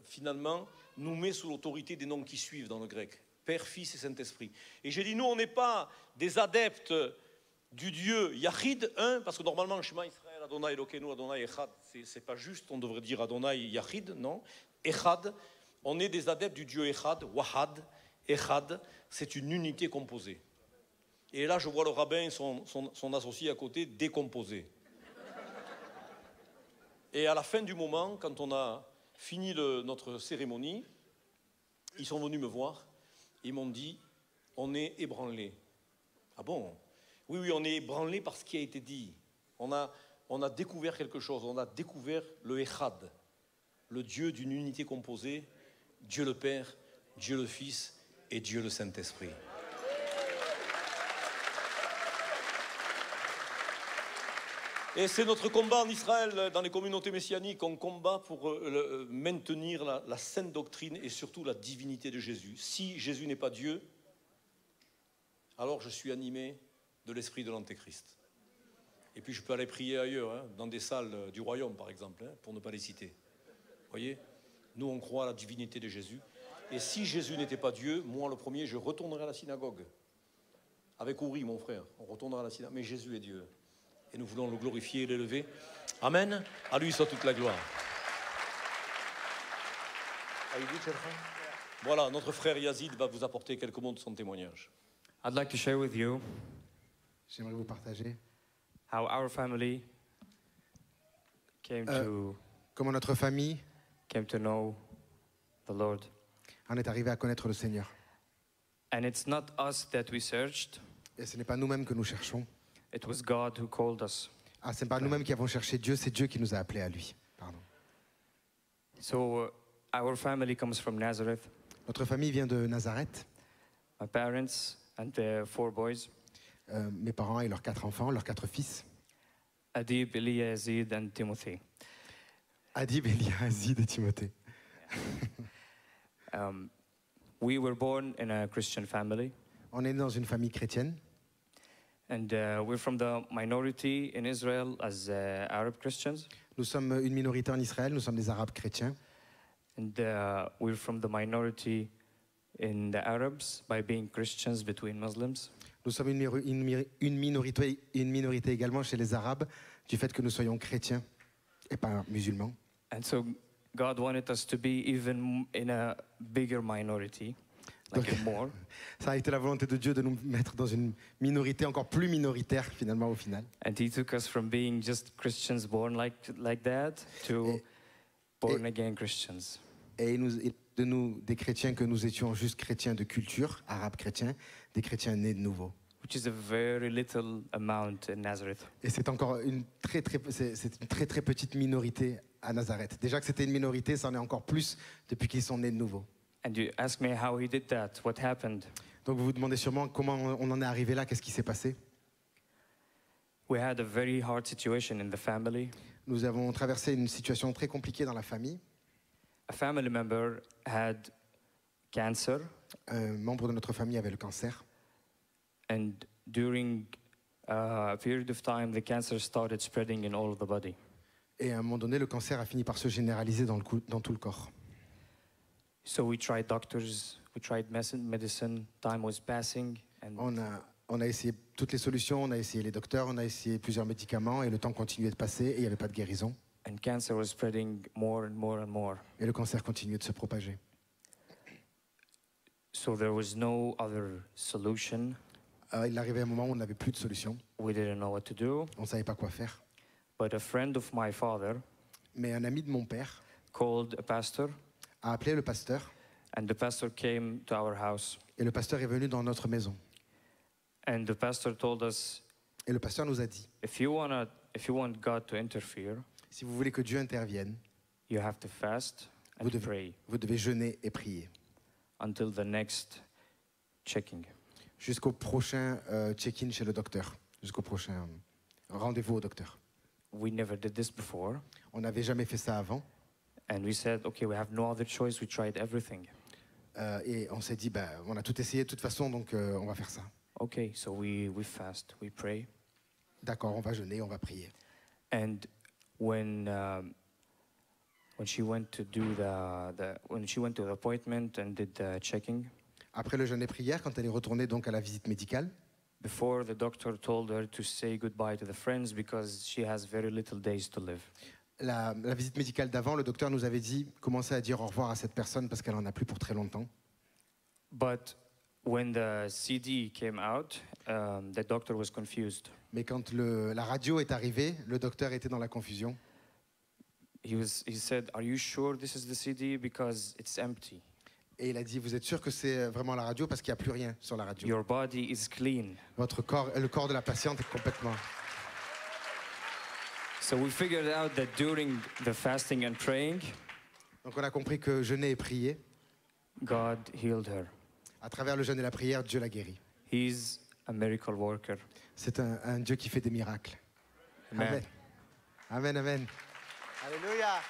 finalement, nous met sous l'autorité des noms qui suivent dans le grec. Père, Fils et Saint-Esprit. Et j'ai dit: nous, on n'est pas des adeptes du Dieu Yachid, parce que normalement, Shema Israël, Adonai Elokeinu, Adonai Echad, c'est pas juste, on devrait dire Adonai Yachid, non. Echad, on est des adeptes du Dieu Echad, Wahad, Echad, c'est une unité composée. Et là, je vois le rabbin et son associé à côté décomposé. Et à la fin du moment, quand on a fini notre cérémonie, ils sont venus me voir, ils m'ont dit: on est ébranlés. Ah bon? Oui, on est ébranlés par ce qui a été dit. On a découvert quelque chose, on a découvert le Echad, le Dieu d'une unité composée, Dieu le Père, Dieu le Fils et Dieu le Saint-Esprit. Et c'est notre combat en Israël, dans les communautés messianiques, on combat pour maintenir la sainte doctrine et surtout la divinité de Jésus. Si Jésus n'est pas Dieu, alors je suis animé de l'esprit de l'Antéchrist. Et puis je peux aller prier ailleurs, hein, dans des salles du royaume par exemple, hein, pour ne pas les citer. Vous voyez, nous on croit à la divinité de Jésus. Et si Jésus n'était pas Dieu, moi le premier, je retournerai à la synagogue. Avec Ouri, mon frère, on retournera à la synagogue. Mais Jésus est Dieu. Et nous voulons le glorifier et l'élever. Amen. À lui soit toute la gloire. Voilà, notre frère Yazid va vous apporter quelques mots de son témoignage. I'd like to share with you J'aimerais vous partager how our family came comment notre famille to know the Lord. en est arrivée à connaître le Seigneur. And it's not us that we searched, Et ce n'est pas nous-mêmes que nous cherchons. it was God who called us. Ah, ce n'est pas nous-mêmes qui avons cherché Dieu, c'est Dieu qui nous a appelés à lui. Pardon. So our family comes from Nazareth. Notre famille vient de Nazareth. My parents and their 4 boys, Mes parents et leurs 4 enfants, leurs 4 fils. Adib, Elia, Yazid and Timothy. Adib, Elia, Azid et Timothée. We were born in a Christian family. On est né dans une famille chrétienne. And we're from the minority in Israel as Arab Christians. Nous sommes une minorité en Israël, nous sommes des Arabes chrétiens. And we're from the minority in the Arabs by being Christians between Muslims. Nous sommes une minorité également chez les Arabes du fait que nous soyons chrétiens et pas musulmans. And so God wanted us to be even in a bigger minority, like Donc, more. Ça a été la volonté de Dieu de nous mettre dans une minorité encore plus minoritaire finalement au final. And He took us from being just Christians born like that to born again Christians. Et de nous, des chrétiens que nous étions juste chrétiens de culture, arabes chrétiens, des chrétiens nés de nouveau. Which is a very little amount in Nazareth. Et c'est encore une très petite minorité à Nazareth. Déjà que c'était une minorité, ça en est encore plus depuis qu'ils sont nés de nouveau. And you ask me how He did that, what happened? Donc vous vous demandez sûrement comment on en est arrivé là, qu'est-ce qui s'est passé? We had a very hard situation in the family. Nous avons traversé une situation très compliquée dans la famille. A family member had cancer, Un membre de notre famille avait le cancer. and during a period of time, the cancer started spreading in all of the body. Et à un moment donné, le cancer a fini par se généraliser dans tout le corps. So we tried doctors, we tried medicine, time was passing, and On a essayé toutes les solutions, on a essayé les docteurs, on a essayé plusieurs médicaments et le temps continuait de passer et il n'y avait pas de guérison. cancer was spreading more and more and more. Et le cancer continuait de se propager. So there was no other solution. Il arrivait un moment où on n'avait plus de solution. We didn't know what to do. On ne savait pas quoi faire. But a friend of my father Mais un ami de mon père called a pastor, a appelé le pasteur and the pastor came to our house. et le pasteur est venu dans notre maison. And the pastor told us, Et le pasteur nous a dit, if you want God to interfere, si vous voulez que Dieu intervienne, you have to fast and Vous devez- pray vous devez jeûner et prier until the next checking. jusqu'au prochain check-in chez le docteur, jusqu'au prochain rendez-vous au docteur. We never did this before. On n'avait jamais fait ça avant. And we said, okay, we have no other choice. We tried everything. Et on s'est dit, on a tout essayé de toute façon, donc on va faire ça. Okay, so we fast, we pray. D'accord, on va jeûner, on va prier. And when she went to do when she went to the appointment and did the checking, Après le jeûne et prière, quand elle est retournée donc à la visite médicale, before the doctor told her to say goodbye to the friends because she has very little days to live. la visite médicale d'avant, le docteur nous avait dit, commencez à dire au revoir à cette personne parce qu'elle en a plus pour très longtemps. But when the CD came out, the doctor was confused. Mais quand la radio est arrivée, le docteur était dans la confusion. He said, "Are you sure this is the CD because it's empty? Et il a dit, vous êtes sûr que c'est vraiment la radio parce qu'il n'y a plus rien sur la radio. Your body is clean." Votre corps, le corps de la patiente est complètement... So we figured out that during the fasting and praying, Donc on a compris que jeûner et prier, God healed her. à travers le jeûne et la prière, Dieu l'a guérie. He's a miracle worker. C'est un Dieu qui fait des miracles. Amen. Amen, amen. Alléluia.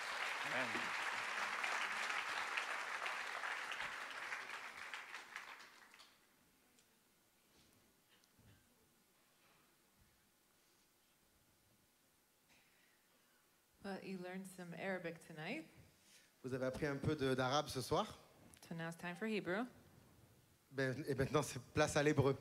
Well, you learned some Arabic tonight, Vous avez appris un peu d'arabe ce soir. so now it's time for Hebrew. Et maintenant, c'est place à l'hébreu.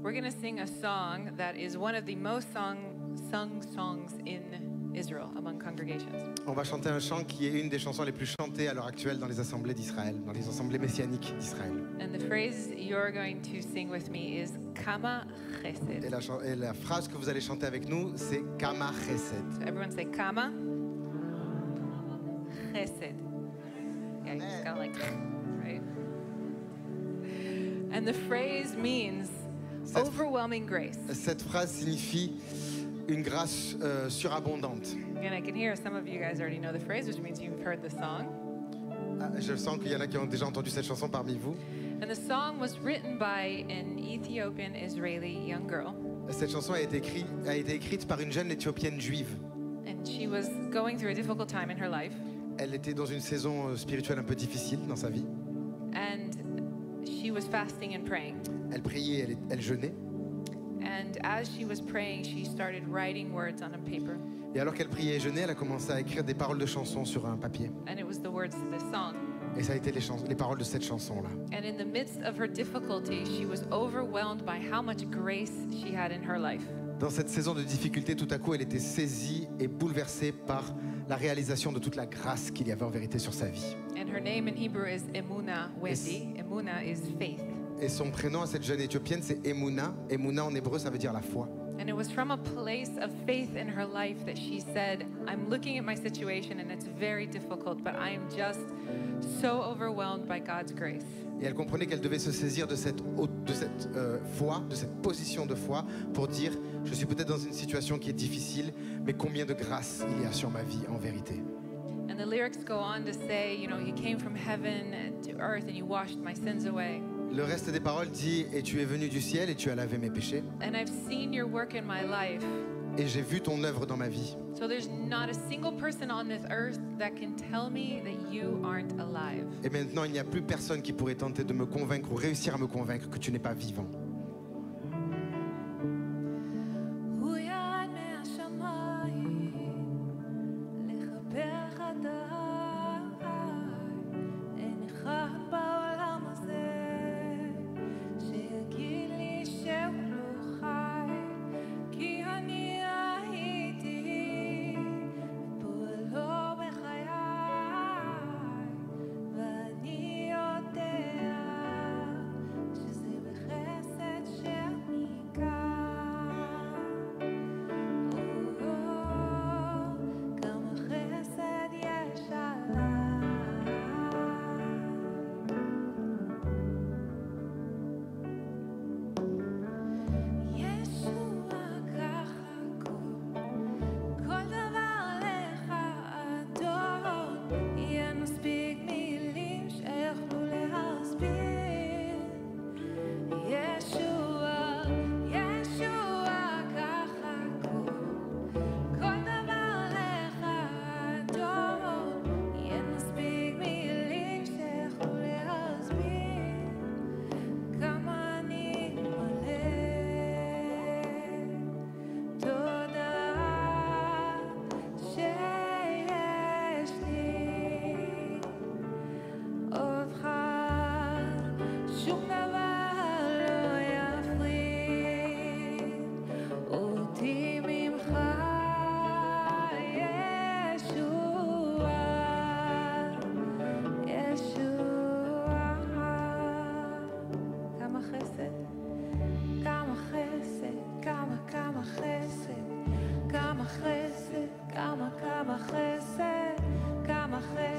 We're going to sing a song that is one of the most sung songs in Israel among congregations. On va chanter un chant qui est une des chansons les plus chantées à l'heure actuelle dans les assemblées d'Israël, dans les assemblées messianiques d'Israël. And the phrase you're going to sing with me is Kama Et Chesed. la phrase que vous allez chanter avec nous, c'est Kama Chesed. So everyone say Kama Chesed. Yeah, you just gotta like, right? And the phrase means overwhelming grace. Cette phrase signifie une grâce surabondante. And I can hear some of you guys already know the phrase, which means you've heard the song. Je sens qu'il y en a qui ont déjà entendu cette chanson parmi vous. And the song was written by an Ethiopian Israeli young girl. Cette chanson a été écrite par une jeune Éthiopienne juive. And she was going through a difficult time in her life. Elle était dans une saison spirituelle un peu difficile dans sa vie. And she was fasting and praying. Elle priait, elle jeûnait. And as she was praying, she started writing words on a paper. Et alors qu'elle priait et jeûnait, elle a commencé à écrire des paroles de chansons sur un papier. And it was the words to this song. Et ça a été les paroles de cette chanson-là. And in the midst of her difficulty, she was overwhelmed by how much grace she had in her life. Dans cette saison de difficulté, tout à coup, elle était saisie et bouleversée par la réalisation de toute la grâce qu'il y avait en vérité sur sa vie. And her name in Hebrew is Emuna Wendy. Emuna is faith. Et son prénom à cette jeune éthiopienne, c'est Emuna. Emuna en hébreu, ça veut dire la foi. And it was from a place of faith in her life that she said, I'm looking at my situation and it's very difficult, but I am just so overwhelmed by God's grace. Et elle comprenait qu'elle devait se saisir de cette foi, de cette position de foi, pour dire, je suis peut-être dans une situation qui est difficile, mais combien de grâce il y a sur ma vie en vérité. And the lyrics go on to say, you know, you came from heaven to earth and you washed my sins away. Le reste des paroles dit, et tu es venu du ciel et tu as lavé mes péchés. And I've seen your work in my life. Et j'ai vu ton œuvre dans ma vie. So there's not a single person on this earth that can tell me that you aren't alive. Et maintenant, il n'y a plus personne qui pourrait tenter de me convaincre ou réussir à me convaincre que tu n'es pas vivant. כמה חסד, כמה חסד,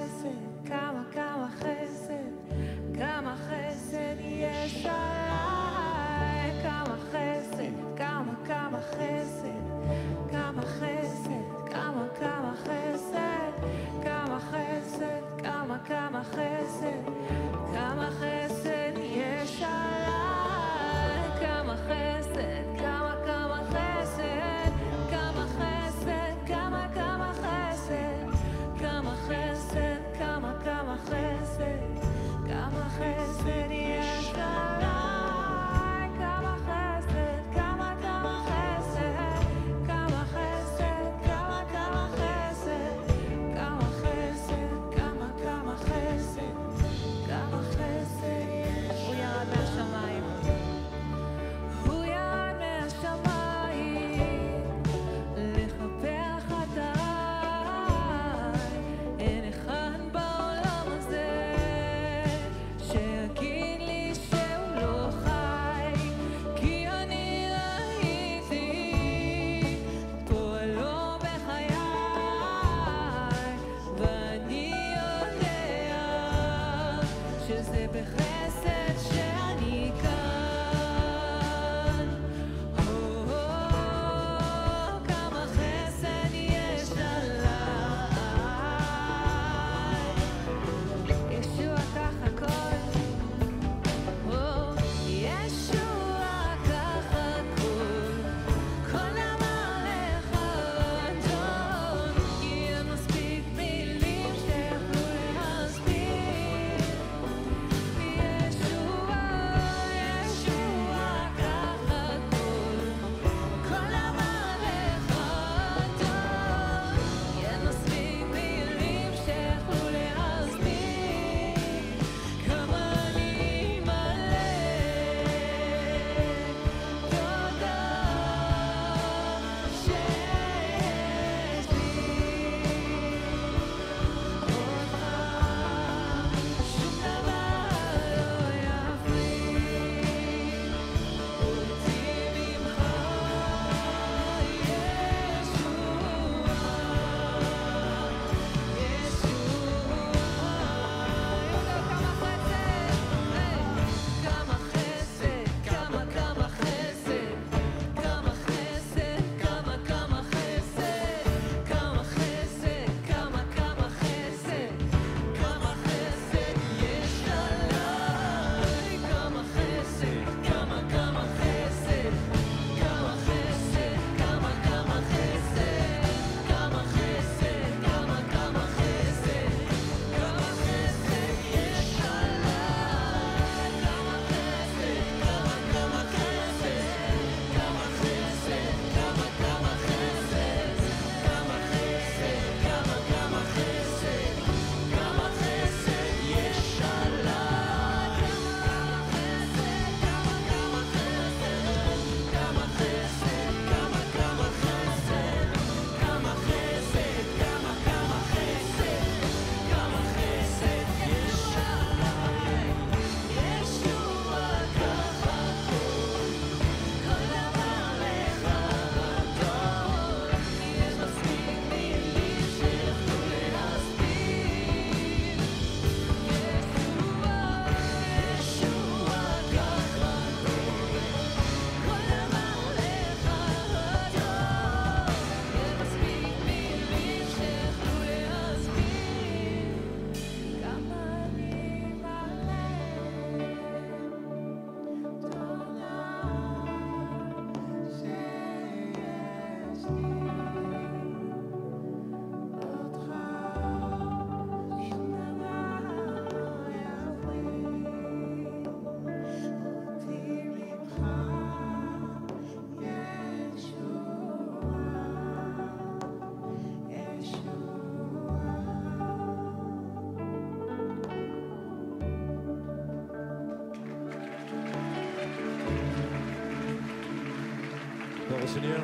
le Seigneur.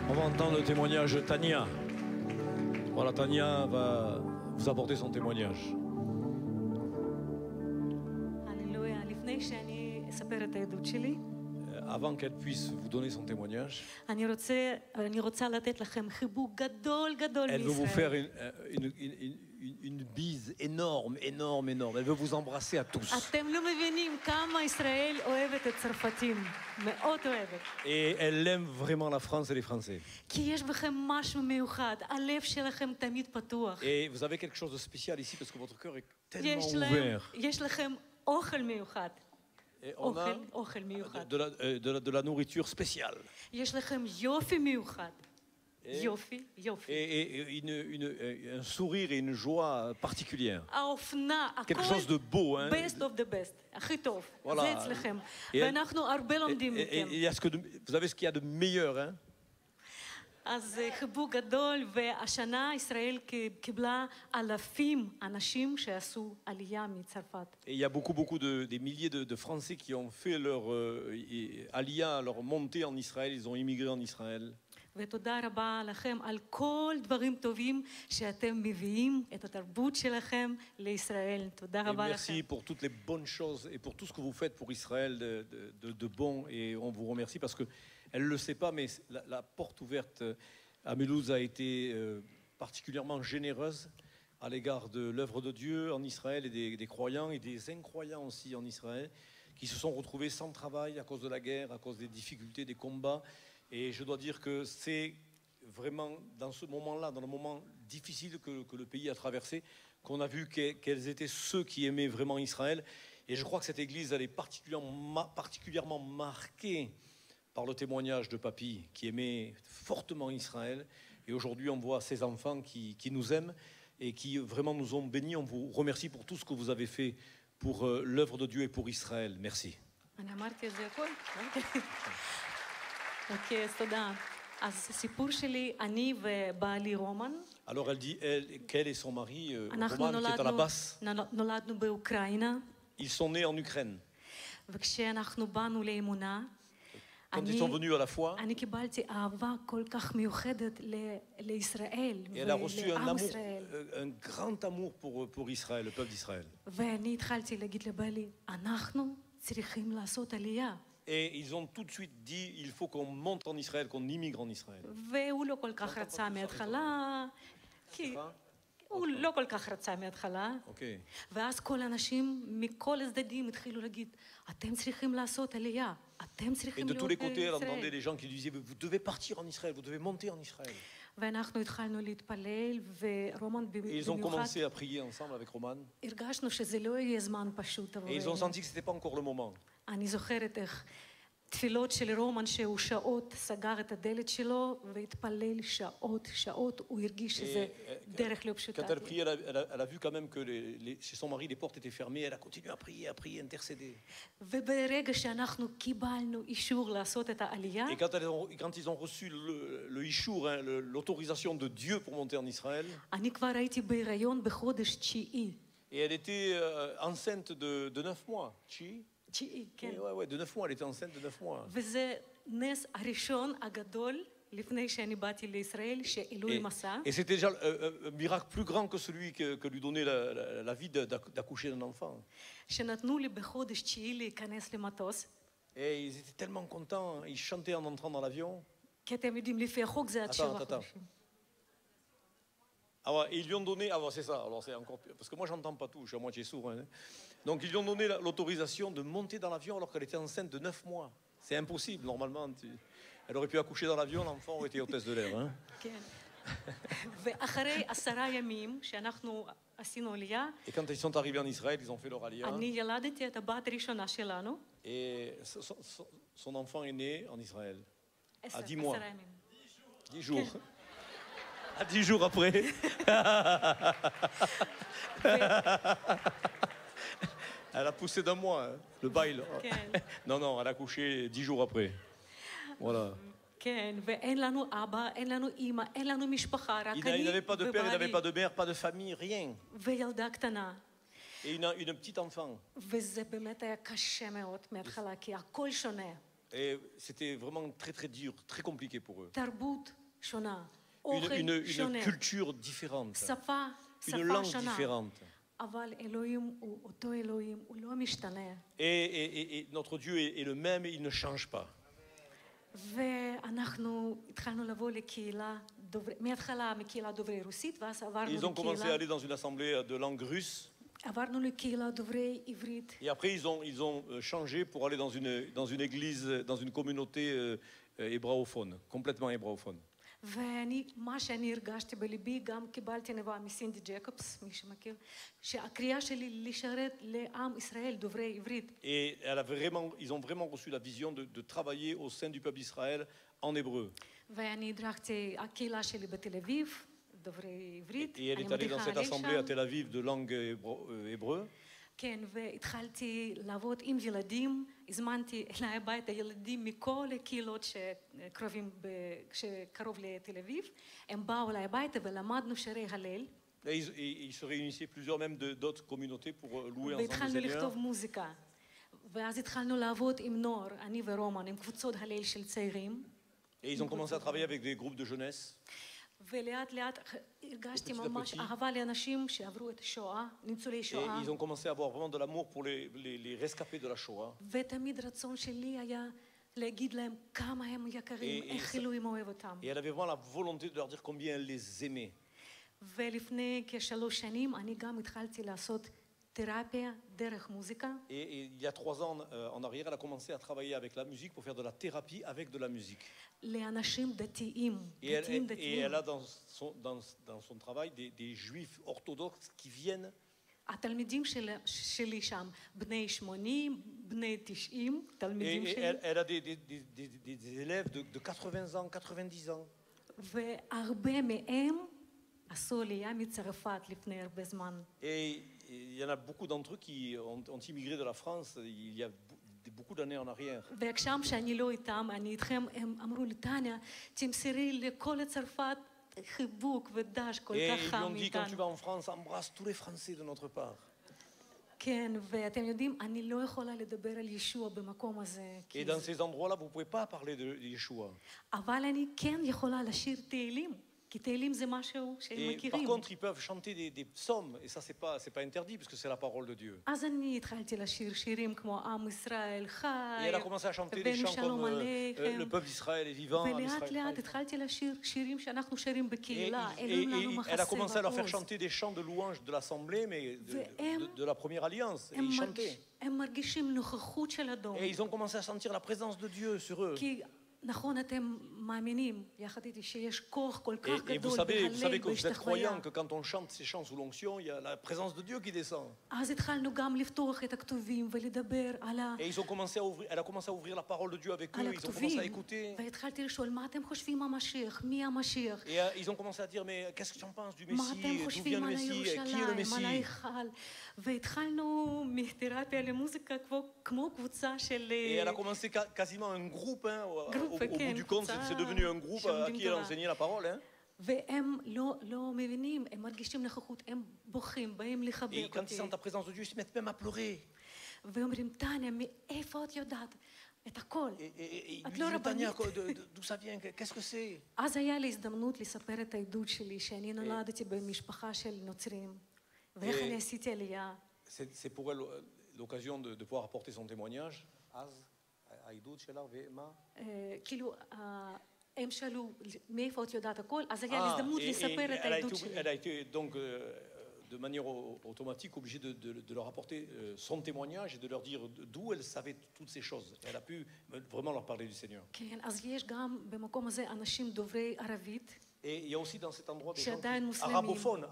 On va entendre le témoignage de Tania. Voilà, Tania va vous apporter son témoignage. הללויה. לפני שאני אספר את העדות שלי, Avant qu'elle puisse vous donner son témoignage, אני רוצה לתת לכם חיבוק גדול גדול elle veut vous faire מישראל. une bise énorme, énorme, énorme. Elle veut vous embrasser à tous. אתם לא מבינים כמה ישראל אוהבת את צרפתים. מאוד אוהבת. Et elle aime vraiment la France et les Français. כי יש בכם משהו מיוחד. הלב שלכם תמיד פתוח. Et vous avez quelque chose de spécial ici parce que votre cœur est tellement ouvert. יש לכם אוכל מיוחד. Et on a אוכל מיוחד. de la nourriture spéciale. יש לכם יופי מיוחד. יופי, יופי. Et un sourire et une joie particulière. האופנה, Quelque chose de beau. Hein. best of the best, הכי טוב. Voilà. זה אצלכם. Et- ואנחנו הרבה לומדים Et מכם. il y a vous avez ce qu'il y a de meilleur. Hein. אז חיבוק גדול, והשנה ישראל קיבלה אלפים אנשים שעשו עלייה מצרפת. Et il y a beaucoup des milliers de Français qui ont fait leur aliyah, leur montée en Israël. Ils ont immigré en Israël. ותודה רבה לכם על כל דברים טובים שאתם מביאים את התרבות שלכם לישראל. תודה Et רבה לכם. merci pour toutes les bonnes choses et pour tout ce que vous faites pour Israël de bon. Et on vous remercie parce qu'elle ne le sait pas, mais la porte ouverte à Mulhouse a été particulièrement généreuse à l'égard de l'œuvre de Dieu en Israël et des croyants et des incroyants aussi en Israël qui se sont retrouvés sans travail à cause de la guerre, à cause des difficultés, des combats. Et je dois dire que c'est vraiment dans ce moment-là, dans le moment difficile que le pays a traversé, qu'on a vu quels étaient ceux qui aimaient vraiment Israël. Et je crois que cette église, elle est particulièrement marquée par le témoignage de Papy, qui aimait fortement Israël. Et aujourd'hui, on voit ces enfants qui nous aiment et qui vraiment nous ont bénis. On vous remercie pour tout ce que vous avez fait pour l'œuvre de Dieu et pour Israël. Merci. אני אמרתי את זה הכל? אוקיי, אז תודה. אז הסיפור שלי, אני ובעלי רומן, Alors elle dit qu'elle et son mari, אנחנו Roman, qui est à la basse, נולדנו באוקראינה, ils sont nés en Ukraine. וכשאנחנו באנו לאמונה, Quand ils sont venus à la foi, אני קיבלתי אהבה כל כך מיוחדת לישראל et elle a reçu un ולעם amour, ישראל. un grand amour pour Israël, le peuple d'Israël. ואני התחלתי להגיד לבעלי, אנחנו צריכים לעשות עלייה. Et ils ont tout de suite dit, il faut qu'on monte en Israël, qu'on immigre en Israël. והוא לא כל כך רצה מההתחלה, כי הוא לא כל כך רצה מההתחלה. Ok. ואז כל האנשים מכל הצדדים התחילו להגיד, אתם צריכים לעשות עלייה, אתם Et צריכים de tous להיות les côtés, elle entendait בישראל. les gens qui lui disaient, vous devez partir en Israël, vous devez monter en Israël. ואנחנו התחלנו להתפלל, ורומן Et ils ont במיוחד, commencé à prier ensemble avec Roman. הרגשנו שזה לא יהיה זמן פשוט Et ils ont עבורנו. senti que ce n'était pas encore le moment. אני זוכרת איך תפילות של רומן שהוא שעות סגר את הדלת שלו והתפלל שעות, הוא הרגיש שזה דרך לא פשוטה. Quand elle priait, elle a vu quand même que chez son mari, les portes étaient fermées. Elle a continué à prier, intercéder. וברגע שאנחנו קיבלנו אישור לעשות את העלייה, Et quand ils ont reçu le Ishour, hein, l'autorisation de Dieu pour monter en Israël, אני כבר הייתי בהיריון בחודש תשיעי. et elle était enceinte de 9 mois. תשיעי, כן. Ouais, de 9 mois, elle était enceinte de 9 mois. וזה נס הראשון הגדול לפני שאני באתי לישראל, שאלוהים עשה. Et c'était déjà un miracle plus grand que celui que lui donnait la vie d'accoucher d'un enfant. שנתנו לי בחודש תשיעי להיכנס למטוס, Et ils étaient tellement contents, ils chantaient en entrant dans l'avion. כי אתם יודעים, לפי החוק זה עד 7 attends. חודשים. Ah ouais, et ils lui ont donné, ah ouais, c'est ça, alors c'est encore pire, parce que moi j'entends pas tout, je suis à moitié sourd. Hein. Donc ils lui ont donné l'autorisation de monter dans l'avion alors qu'elle était enceinte de 9 mois. C'est impossible, normalement. Elle aurait pu accoucher dans l'avion, l'enfant aurait été hôtesse de l'air. Hein. כן. ואחרי 10 ימים שאנחנו עשינו עלייה, Et quand ils sont arrivés en Israël, ils ont fait leur aliyah. אני ילדתי את הבת הראשונה שלנו. Et son enfant est né en Israël. 10 10 mois. ימים. 10 jours. À 10 jours après. Elle a poussé d'un mois, hein, le bail. כן. Non, elle a couché 10 jours après. Voilà. כן, ואין לנו אבא, אין לנו אימא, אין לנו משפחה, רק Il אני n'avait pas de père, il n'avait ובעלי pas de mère, pas de famille, rien. וילדה קטנה. Et une petite enfant. וזה באמת היה קשה מאוד מההתחלה, כי הכל שונה. Et c'était vraiment très très dur, très compliqué pour eux. תרבות שונה, Une, אוכל une שונה, culture différente, שפה une שפה langue שונה. différente. אבל אלוהים הוא אותו אלוהים, הוא לא משתנה. Et notre Dieu est le même, il ne change pas. ואנחנו התחלנו לבוא לקהילה, מההתחלה מקהילה דוברי רוסית, ואז Ils ont commencé à aller dans une assemblée de langue russe. עברנו לקהילה דוברי עברית. Et après, ils ont changé pour aller dans une église, dans une communauté hébraophone, complètement hébraophone. ומה שאני הרגשתי בליבי, גם קיבלתי נבואה מסינדי ג'קובס, מי שמכיר, שהקריאה שלי לשרת לעם ישראל דוברי עברית. Et ils ont vraiment reçu la vision de travailler au sein du peuple d'Israël en hébreu. ואני הדרכתי, הקהילה שלי בתל אביב, דוברי עברית. Et elle est allée dans cette assemblée à Tel Aviv de langue hébreu. כן, והתחלתי לעבוד עם ילדים, הזמנתי אליי הביתה ילדים מכל הקהילות שקרוב לתל אביב, הם באו אליי הביתה ולמדנו שירי הלל. Et ils se réunissaient plusieurs même d'autres communautés pour louer ensemble le והתחלנו Seigneur. לכתוב מוזיקה. ואז התחלנו לעבוד עם נוער, אני ורומן, עם קבוצות הלל של צעירים. Et ils ont commencé à travailler avec des groupes de jeunesse. ולאט לאט הרגשתי ממש אהבה לאנשים שעברו את השואה, ניצולי Et שואה. ils ont commencé à avoir vraiment de l'amour pour les rescapés de la Shoah. ותמיד רצון שלי היה להגיד להם כמה הם יקרים, איך אלוהים אוהב אותם. Et elle avait vraiment la volonté de leur dire combien elle les aimait. ולפני כ3 שנים אני גם התחלתי לעשות תרפיה דרך מוזיקה. Et il y a 3 ans en arrière, elle a commencé à travailler avec la musique pour faire de la thérapie avec de la musique. לאנשים דתיים, Et דתיים elle דתיים. a dans son travail des juifs orthodoxes qui viennent. התלמידים שלי שם, בני 80, בני 90, תלמידים Et שלי. elle a des élèves de 80 ans, 90 ans. והרבה מהם עשו עלייה מצרפת לפני הרבה זמן. Et il y en a beaucoup d'entre eux qui ont immigré de la France il y a beaucoup d'années en arrière. וכשם שאני לא איתם, אני איתכם, הם אמרו לי, טניה, תמסרי לכל הצרפת חיבוק ודש כל Et כך ils lui חם ont dit, quand tu vas מאיתנו. en France, embrasse tous les Français de notre part. כן, ואתם יודעים, אני לא יכולה לדבר על ישוע במקום הזה. Et dans ces endroits-là, vous ne pouvez pas parler de Yeshua. אבל אני כן יכולה לשיר תהילים, כי תהילים זה משהו שהם Et par מכירים. contre, ils peuvent chanter des psaumes, et ça, c'est pas interdit, puisque c'est la parole de Dieu. אז אני התחלתי לשיר שירים כמו עם ישראל חי, Et elle a commencé à chanter des הבאנו chants שלום comme עליכם. le peuple d'Israël est vivant. Am ולאט Israël לאט Chai. התחלתי לשיר שירים שאנחנו שרים Et בקהילה, אלוהים לנו elle a commencé מחסה à leur faire ועוז. chanter des chants de louange de l'Assemblée, mais de la première alliance. Et הם ils מרגיש- chantaient. הם מרגישים נוכחות של אדום. Et ils ont commencé à sentir la présence de Dieu sur eux. כי נכון, אתם מאמינים, יחד איתי, שיש כוח כל כך Et vous גדול savez בהלל, que vous êtes בהשתחוויה. croyants que quand on chante ces chants sous l'onction, il y a la présence de Dieu qui descend. אז התחלנו גם לפתוח את הכתובים ולדבר על Et ils ont commencé à ouvrir, elle a commencé à ouvrir la parole de Dieu avec על eux, ils ont commencé à הכתובים, écouter. והתחלתי לשאול, מה אתם חושבים המשיח? מי המשיח? Et ils ont commencé à dire, mais qu'est-ce que tu en penses du מה Messie? אתם D'où vient חושבים le על Messie? Qui est le ירושלים, על Messie? ההיכל? והתחלנו מתרפיה למוזיקה כמו קבוצה של... Et elle a commencé quasiment un groupe, hein, Groupe, au bout כן, du compte, קבוצה c'est devenu un groupe à שלומדים qui elle תורה. enseignait la parole. Hein. והם לא מבינים, הם מרגישים נוכחות, הם בוכים, באים Et לחבק quand ils אותי. sentent ta présence de Dieu, ils se mettent même à pleurer. ואומרים, טניה, מאיפה את יודעת את הכל? Et את lui לא disent, Tania, רבנית. d'où ça vient? Qu'est-ce que c'est? אז היה לי הזדמנות לספר את העדות שלי, שאני נולדתי במשפחה של נוצרים, ואיך אני עשיתי עלייה. C'est pour elle l'occasion de pouvoir apporter son témoignage. Az, Aïdoud, Shelar, Vema. כאילו, הם שאלו, מאיפה את יודעת הכל? אז היה לי הזדמנות לספר את העדות שלי. Elle a été donc de manière automatique obligée de leur apporter son témoignage et de leur dire d'où elle savait toutes ces choses. Elle a pu vraiment leur parler du Seigneur. כן, אז יש גם במקום הזה אנשים דוברי ערבית, Et il y a aussi dans cet endroit des gens שעדיין מוסלמים.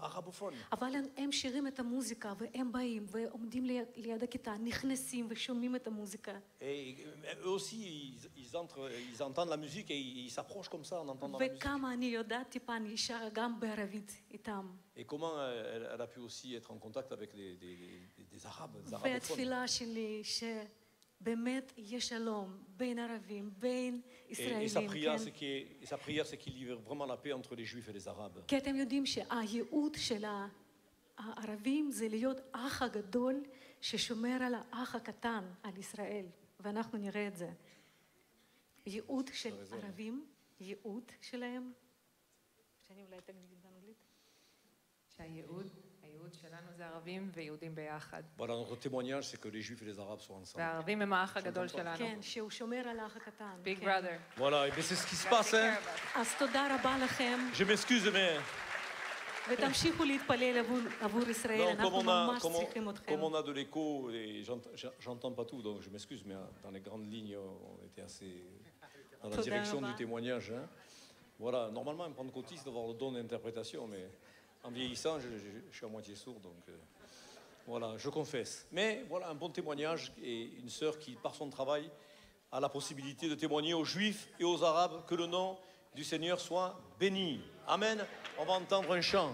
arabophones. אבל הם שירים את המוזיקה, והם באים, ועומדים ליד הכיתה, נכנסים ושומעים את המוזיקה. Et eux aussi, ils entendent la musique et ils s'approchent comme ça en entendant la musique. וכמה אני יודעת טיפה, אני שרה גם בערבית איתם. Et comment elle a pu aussi être en contact avec des Arabes, des arabophones. והתפילה שלי שבאמת יהיה שלום בין ערבים, בין Et ישראלים, sa prière, כן? sa prière, c'est qu'il livre vraiment la paix entre les Juifs et les Arabes. כי אתם יודעים שהייעוד של הערבים זה להיות האח הגדול ששומר על האח הקטן, על ישראל, ואנחנו נראה את זה. ייעוד של ערבים, ייעוד שלהם. שאני אולי תגיד באנגלית. הייעוד שלנו זה ערבים ויהודים ביחד. Voilà, notre témoignage, c'est que les Juifs et les Arabes sont ensemble. והערבים הם האח הגדול שלנו. כן, שהוא שומר על האח הקטן. Big כן. brother. Voilà, et bien c'est ce qui se passe, hein. אז תודה רבה לכם, Je m'excuse, mais ותמשיכו להתפלל עבור ישראל, non, אנחנו ממש צריכים אתכם. comme on a de l'écho, et j'entends pas tout, donc je m'excuse, mais dans les grandes lignes, on était assez dans la direction du témoignage. Hein. Voilà, normalement, un pentecôtiste doit avoir le don d'interprétation, mais en vieillissant, je suis à moitié sourd, donc voilà, je confesse. Mais voilà, un bon témoignage et une sœur qui, par son travail, a la possibilité de témoigner aux Juifs et aux Arabes que le nom du Seigneur soit béni. Amen. On va entendre un chant.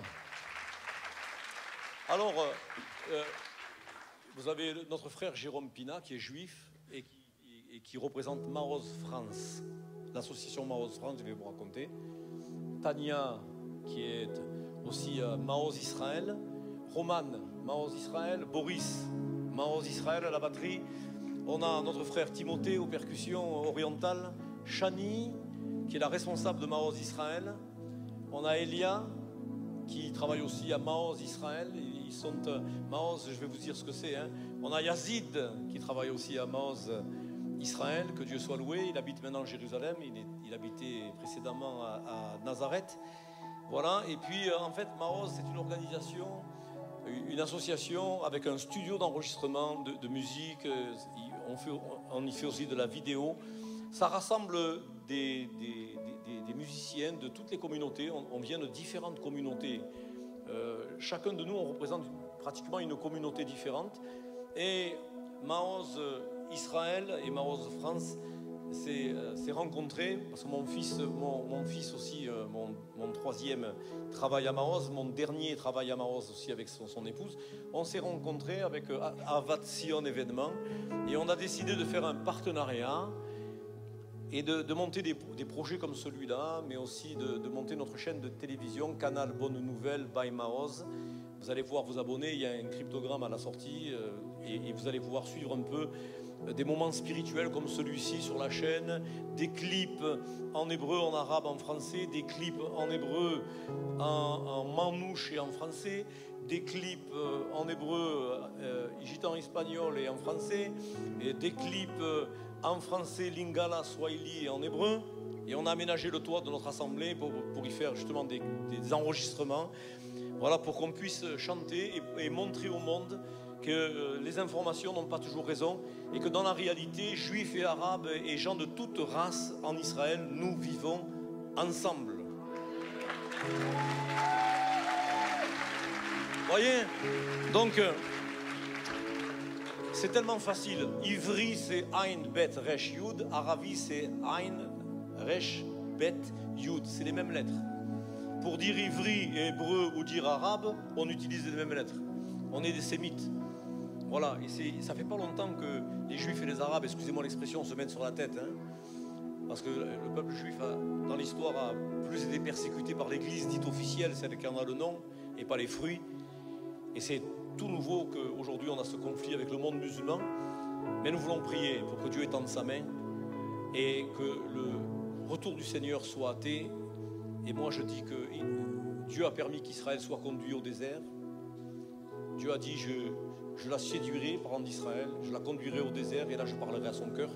Alors, vous avez notre frère Jérôme Pina, qui est juif et qui représente Maoz France, l'association Maoz France, je vais vous raconter. Tania, qui est aussi Maoz Israël. Roman, Maoz Israël. Boris, Maoz Israël à la batterie. On a notre frère Timothée aux percussions orientales. Shani, qui est la responsable de Maoz Israël. On a Elia, qui travaille aussi à Maoz Israël. Ils sont Maoz, je vais vous dire ce que c'est. Hein. On a Yazid, qui travaille aussi à Maoz Israël, que Dieu soit loué. Il habite maintenant à Jérusalem. Il habitait précédemment à Nazareth. Voilà. Et puis, en fait, Maoz, c'est une organisation, une association avec un studio d'enregistrement de musique. On y fait aussi de la vidéo. Ça rassemble des musiciens de toutes les communautés. On vient de différentes communautés. Chacun de nous, on représente pratiquement une communauté différente. Et Maoz Israël et Maoz France s'est rencontrés, parce que mon fils aussi, mon troisième travaille à Maoz, mon dernier travaille à Maoz aussi avec son épouse. On s'est rencontrés avec Avat Sion événement et on a décidé de faire un partenariat et de monter des projets comme celui-là, mais aussi de monter notre chaîne de télévision, Canal Bonne Nouvelle by Maoz. Vous allez pouvoir vous abonner, il y a un cryptogramme à la sortie et vous allez pouvoir suivre un peu des moments spirituels comme celui-ci sur la chaîne, des clips en hébreu, en arabe, en français, des clips en hébreu, en manouche et en français, des clips en hébreu, gitan espagnol et en français, et des clips en français, lingala, swahili et en hébreu. Et on a aménagé le toit de notre assemblée pour y faire justement des enregistrements. Voilà, pour qu'on puisse chanter et montrer au monde que les informations n'ont pas toujours raison et que dans la réalité, juifs et arabes et gens de toute race en Israël, nous vivons ensemble. Voyez? Donc, c'est tellement facile. Ivri, c'est Ain, Bet, Resh, Yud. Arabi, c'est Ain, Resh, Bet, Yud. C'est les mêmes lettres. Pour dire ivri et hébreu ou dire arabe, on utilise les mêmes lettres. On est des sémites. Voilà, et ça fait pas longtemps que les juifs et les arabes, excusez-moi l'expression, se mettent sur la tête. Hein, parce que le peuple juif, dans l'histoire, a plus été persécuté par l'église dite officielle, celle qui en a le nom, et pas les fruits. Et c'est tout nouveau qu'aujourd'hui on a ce conflit avec le monde musulman. Mais nous voulons prier pour que Dieu étende sa main et que le retour du Seigneur soit hâté. Et moi je dis que Dieu a permis qu'Israël soit conduit au désert. Dieu a dit je la séduirai, parlant d'Israël, je la conduirai au désert et là je parlerai à son cœur.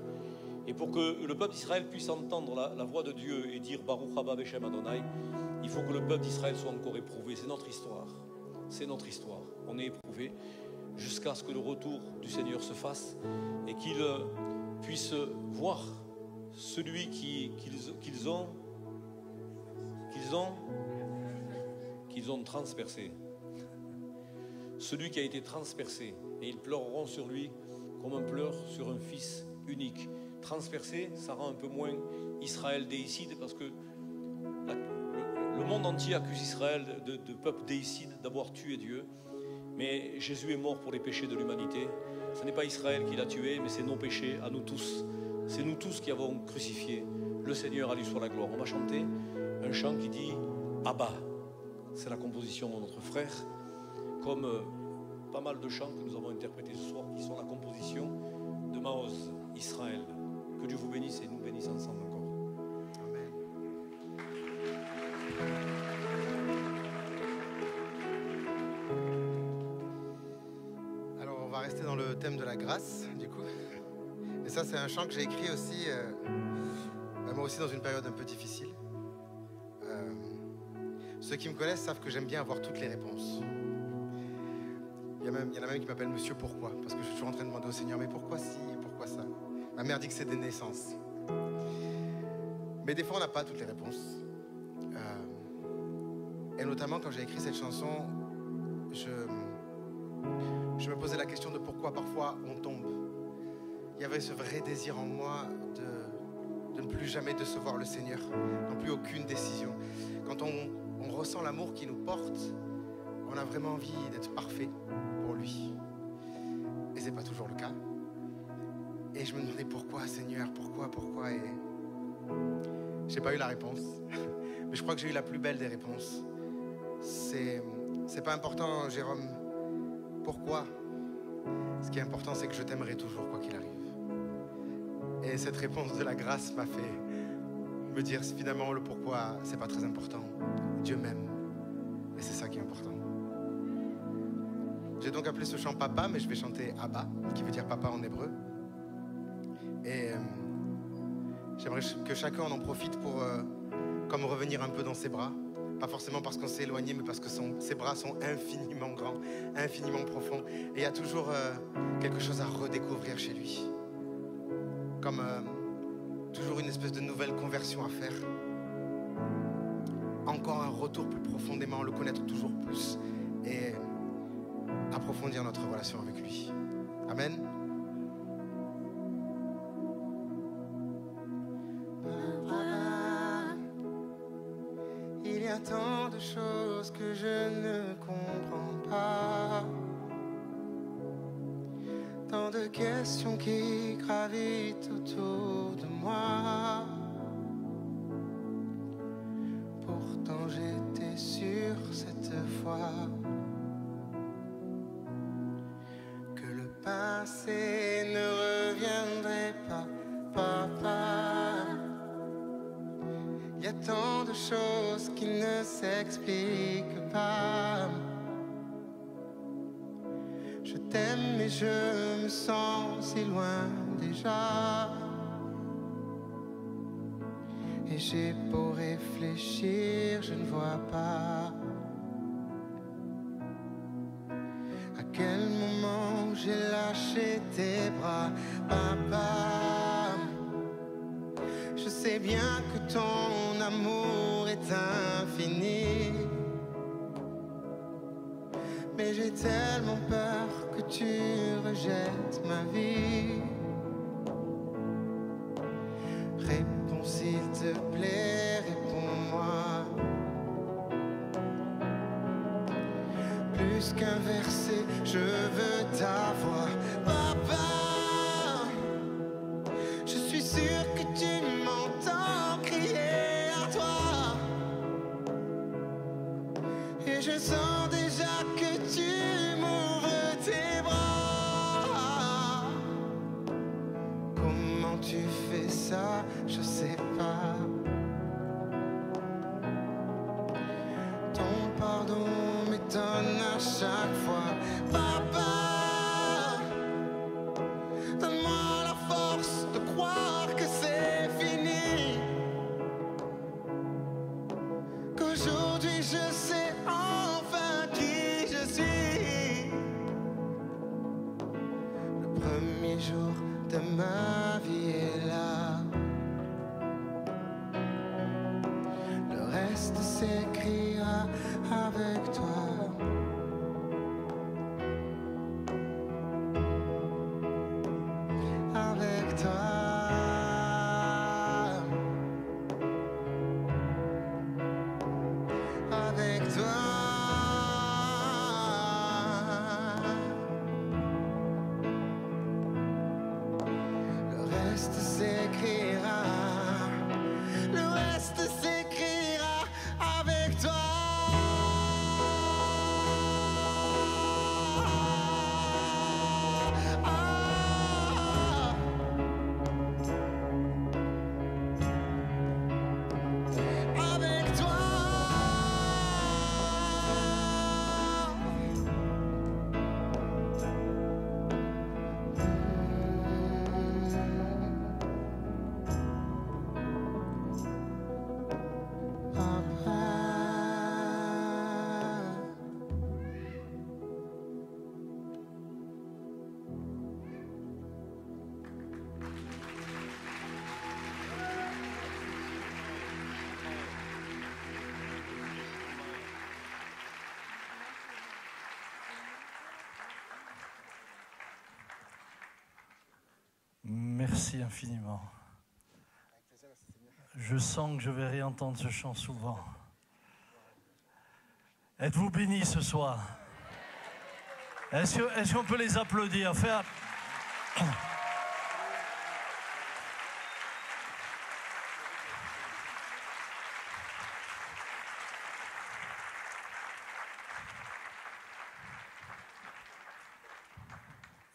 Et pour que le peuple d'Israël puisse entendre la voix de Dieu et dire Baruch haba Beshem Adonai, il faut que le peuple d'Israël soit encore éprouvé. C'est notre histoire. C'est notre histoire. On est éprouvé jusqu'à ce que le retour du Seigneur se fasse et qu'il puisse voir celui qu'ils ont transpercé. Celui qui a été transpercé. Et ils pleureront sur lui comme on pleure sur un fils unique. Transpercé, ça rend un peu moins Israël déicide parce que le monde entier accuse Israël de peuple déicide, d'avoir tué Dieu. Mais Jésus est mort pour les péchés de l'humanité. Ce n'est pas Israël qui l'a tué, mais c'est nos péchés, à nous tous. C'est nous tous qui avons crucifié le Seigneur, à lui soit la gloire. On va chanter un chant qui dit Abba. C'est la composition de notre frère, comme pas mal de chants que nous avons interprétés ce soir, qui sont la composition de Maoz Israël. Que Dieu vous bénisse et nous bénisse ensemble encore. Alors, on va rester dans le thème de la grâce, du coup. Et ça, c'est un chant que j'ai écrit aussi, moi aussi, dans une période un peu difficile. Ceux qui me connaissent savent que j'aime bien avoir toutes les réponses. Il y en a même qui m'appellent Monsieur Pourquoi, parce que je suis toujours en train de demander au Seigneur, mais pourquoi ci, pourquoi ça? Ma mère dit que c'est des naissances. Mais des fois, on n'a pas toutes les réponses. Et notamment, quand j'ai écrit cette chanson, je me posais la question de pourquoi parfois on tombe. Il y avait ce vrai désir en moi de ne plus jamais décevoir le Seigneur, non plus aucune décision. Quand on ressent l'amour qui nous porte, on a vraiment envie d'être parfait pour lui. Et c'est pas toujours le cas. Et je me demandais pourquoi, Seigneur, pourquoi. Et j'ai pas eu la réponse. Mais je crois que j'ai eu la plus belle des réponses. C'est pas important, Jérôme, pourquoi. Ce qui est important, c'est que je t'aimerai toujours, quoi qu'il arrive. Et cette réponse de la grâce m'a fait me dire finalement le pourquoi, c'est pas très important. Dieu m'aime. Et c'est ça qui est important. J'ai donc appelé ce chant Papa, mais je vais chanter Abba, qui veut dire papa en hébreu. Et j'aimerais que chacun en profite pour comme revenir un peu dans ses bras. Pas forcément parce qu'on s'est éloigné, mais parce que ses bras sont infiniment grands, infiniment profonds. Et il y a toujours quelque chose à redécouvrir chez lui. Comme toujours une espèce de nouvelle conversion à faire. Encore un retour plus profondément, le connaître toujours plus. Et approfondir notre relation avec lui. Amen. Il y a tant de choses que je ne comprends pas, tant de questions qui gravitent autour de moi. Pourtant j'étais sûr cette fois que le passé ne reviendrait pas, papa. Il y a tant de choses qui ne s'expliquent pas. Je t'aime mais je me sens si loin déjà. Et j'ai beau réfléchir, je ne vois pas à quel moment j'ai lâché tes bras, papa. Je sais bien que ton amour est infini, mais j'ai tellement peur que tu rejettes ma vie. Réponds s'il te plaît, réponds-moi. Plus qu'un verset, je veux ta voix, papa. Je suis sûr que tu m'entends crier à toi. Et je sens déjà que tu m'ouvres tes bras. Comment tu fais ça, je sais pas. Ton pardon m'étonne à chaque fois, papa. Donne-moi la force de croire que c'est fini, qu'aujourd'hui je sais enfin qui je suis. Le premier jour de ma vie est là. Le reste s'écrira avec toi. Avec toi. Avec toi. Le reste s'écrira. Le reste s'écrira avec toi. Merci infiniment. Je sens que je vais réentendre ce chant souvent. Êtes-vous bénis ce soir? Est-ce qu'on peut les applaudir?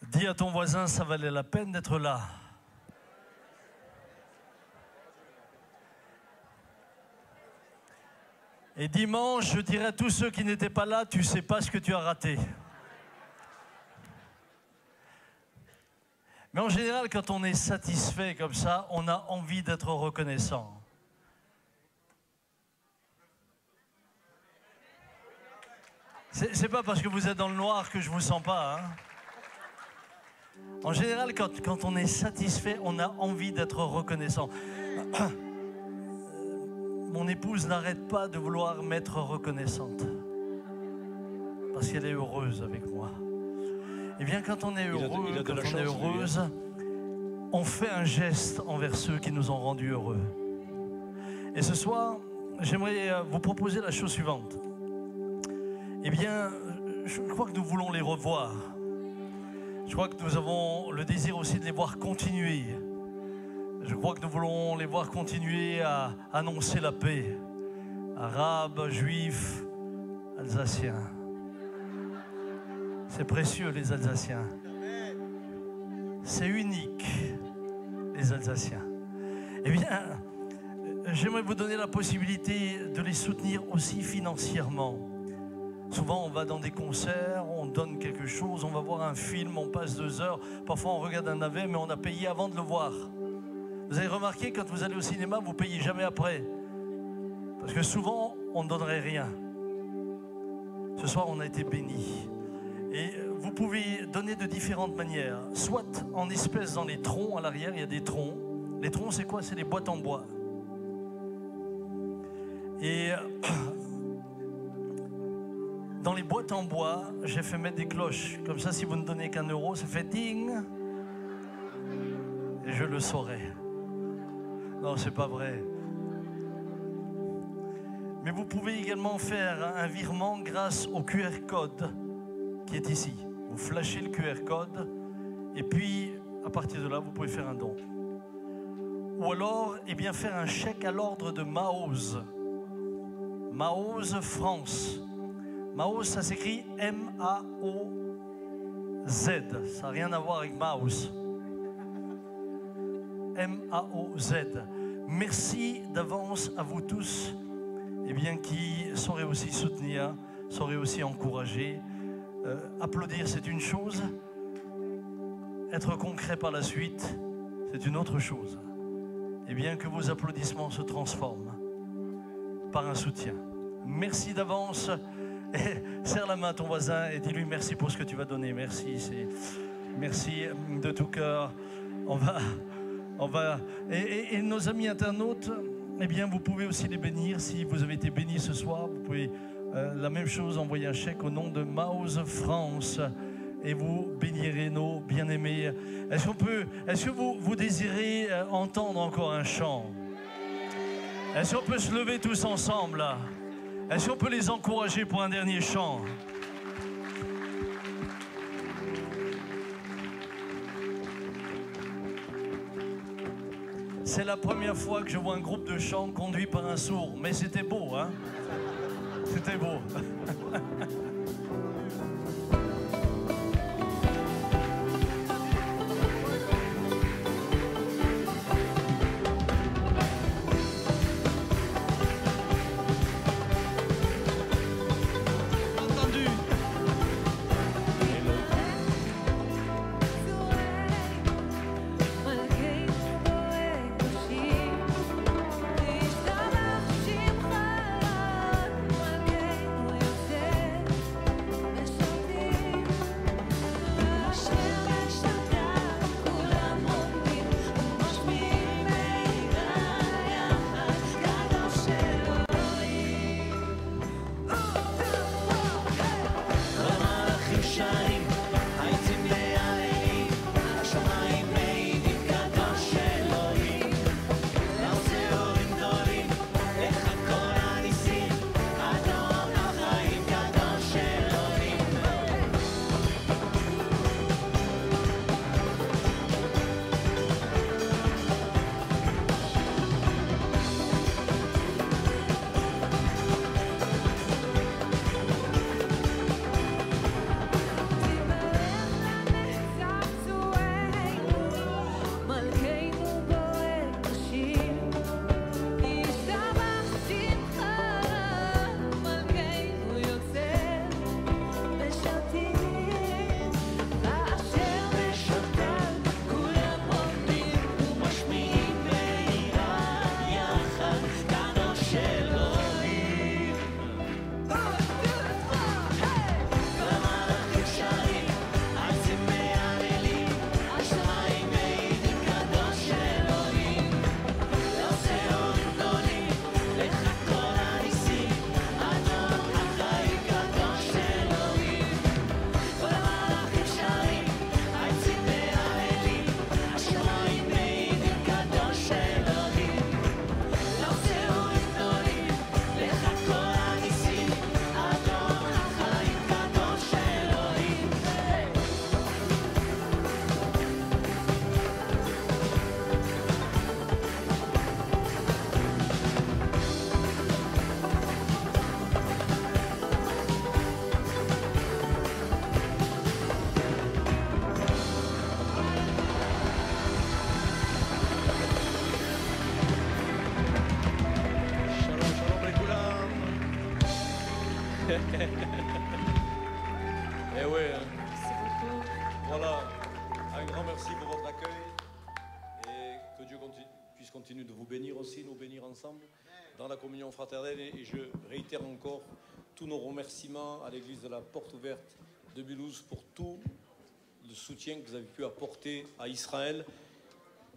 Dis à ton voisin, ça valait la peine d'être là. Et dimanche, je dirais à tous ceux qui n'étaient pas là, tu ne sais pas ce que tu as raté. Mais en général, quand on est satisfait comme ça, on a envie d'être reconnaissant. C'est pas parce que vous êtes dans le noir que je vous sens pas, hein. En général, quand on est satisfait, on a envie d'être reconnaissant. Mon épouse n'arrête pas de vouloir m'être reconnaissante parce qu'elle est heureuse avec moi. Eh bien, quand on est heureux, quand on est heureuse, on fait un geste envers ceux qui nous ont rendus heureux. Et ce soir, j'aimerais vous proposer la chose suivante. Eh bien, je crois que nous voulons les revoir. Je crois que nous avons le désir aussi de les voir continuer. Je crois que nous voulons les voir continuer à annoncer la paix. Arabes, juifs, alsaciens. C'est précieux, les Alsaciens. C'est unique, les Alsaciens. Eh bien, j'aimerais vous donner la possibilité de les soutenir aussi financièrement. Souvent, on va dans des concerts, on donne quelque chose, on va voir un film, on passe 2 heures. Parfois, on regarde un navet, mais on a payé avant de le voir. Vous avez remarqué, quand vous allez au cinéma, vous ne payez jamais après. Parce que souvent, on ne donnerait rien. Ce soir, on a été bénis. Et vous pouvez donner de différentes manières. Soit en espèces dans les troncs, à l'arrière, il y a des troncs. Les troncs, c'est quoi? C'est les boîtes en bois. Et dans les boîtes en bois, j'ai fait mettre des cloches. Comme ça, si vous ne donnez qu'1 euro, ça fait ding. Et je le saurai. Non, c'est pas vrai. Mais vous pouvez également faire un virement grâce au QR code qui est ici. Vous flashez le QR code et puis, à partir de là, vous pouvez faire un don. Ou alors, eh bien, faire un chèque à l'ordre de Maoz. Maoz France. Maoz, ça s'écrit M-A-O-Z. Ça n'a rien à voir avec mouse. M-A-O-Z. Merci d'avance à vous tous, eh bien, qui saurez aussi soutenir, saurez aussi encourager. Applaudir, c'est une chose. Être concret par la suite, c'est une autre chose. Eh bien, que vos applaudissements se transforment par un soutien. Merci d'avance. Et serre la main à ton voisin et dis-lui merci pour ce que tu vas donner. Merci, merci de tout cœur. On va. Et nos amis internautes, eh bien, vous pouvez aussi les bénir. Si vous avez été bénis ce soir, vous pouvez la même chose, envoyer un chèque au nom de Maoz France et vous bénirez nos bien-aimés. Est-ce que vous désirez entendre encore un chant? Est-ce qu'on peut se lever tous ensemble là? Est-ce qu'on peut les encourager pour un dernier chant? C'est la première fois que je vois un groupe de chant conduit par un sourd, mais c'était beau, hein? C'était beau. Thank you. Eh ouais, hein. Merci beaucoup. Voilà, un grand merci pour votre accueil et que Dieu puisse continuer de vous bénir aussi, nous bénir ensemble dans la communion fraternelle. Et je réitère encore tous nos remerciements à l'église de la Porte Ouverte de Mulhouse pour tout le soutien que vous avez pu apporter à Israël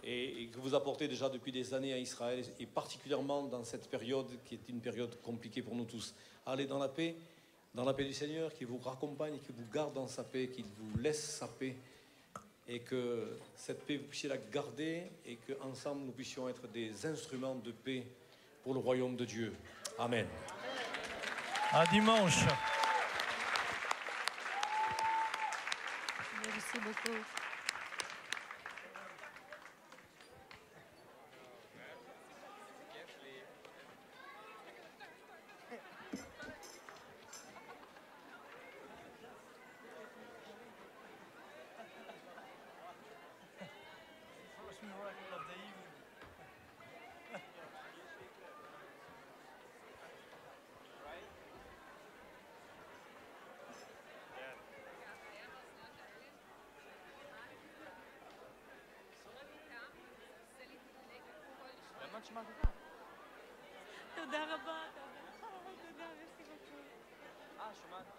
et que vous apportez déjà depuis des années à Israël, et particulièrement dans cette période qui est une période compliquée pour nous tous. Allez dans la paix du Seigneur, qui vous raccompagne, qui vous garde dans sa paix, qui vous laisse sa paix, et que cette paix, vous puissiez la garder, et qu'ensemble, nous puissions être des instruments de paix pour le royaume de Dieu. Amen. À dimanche. Merci beaucoup. תודה רבה. תודה, merci beaucoup.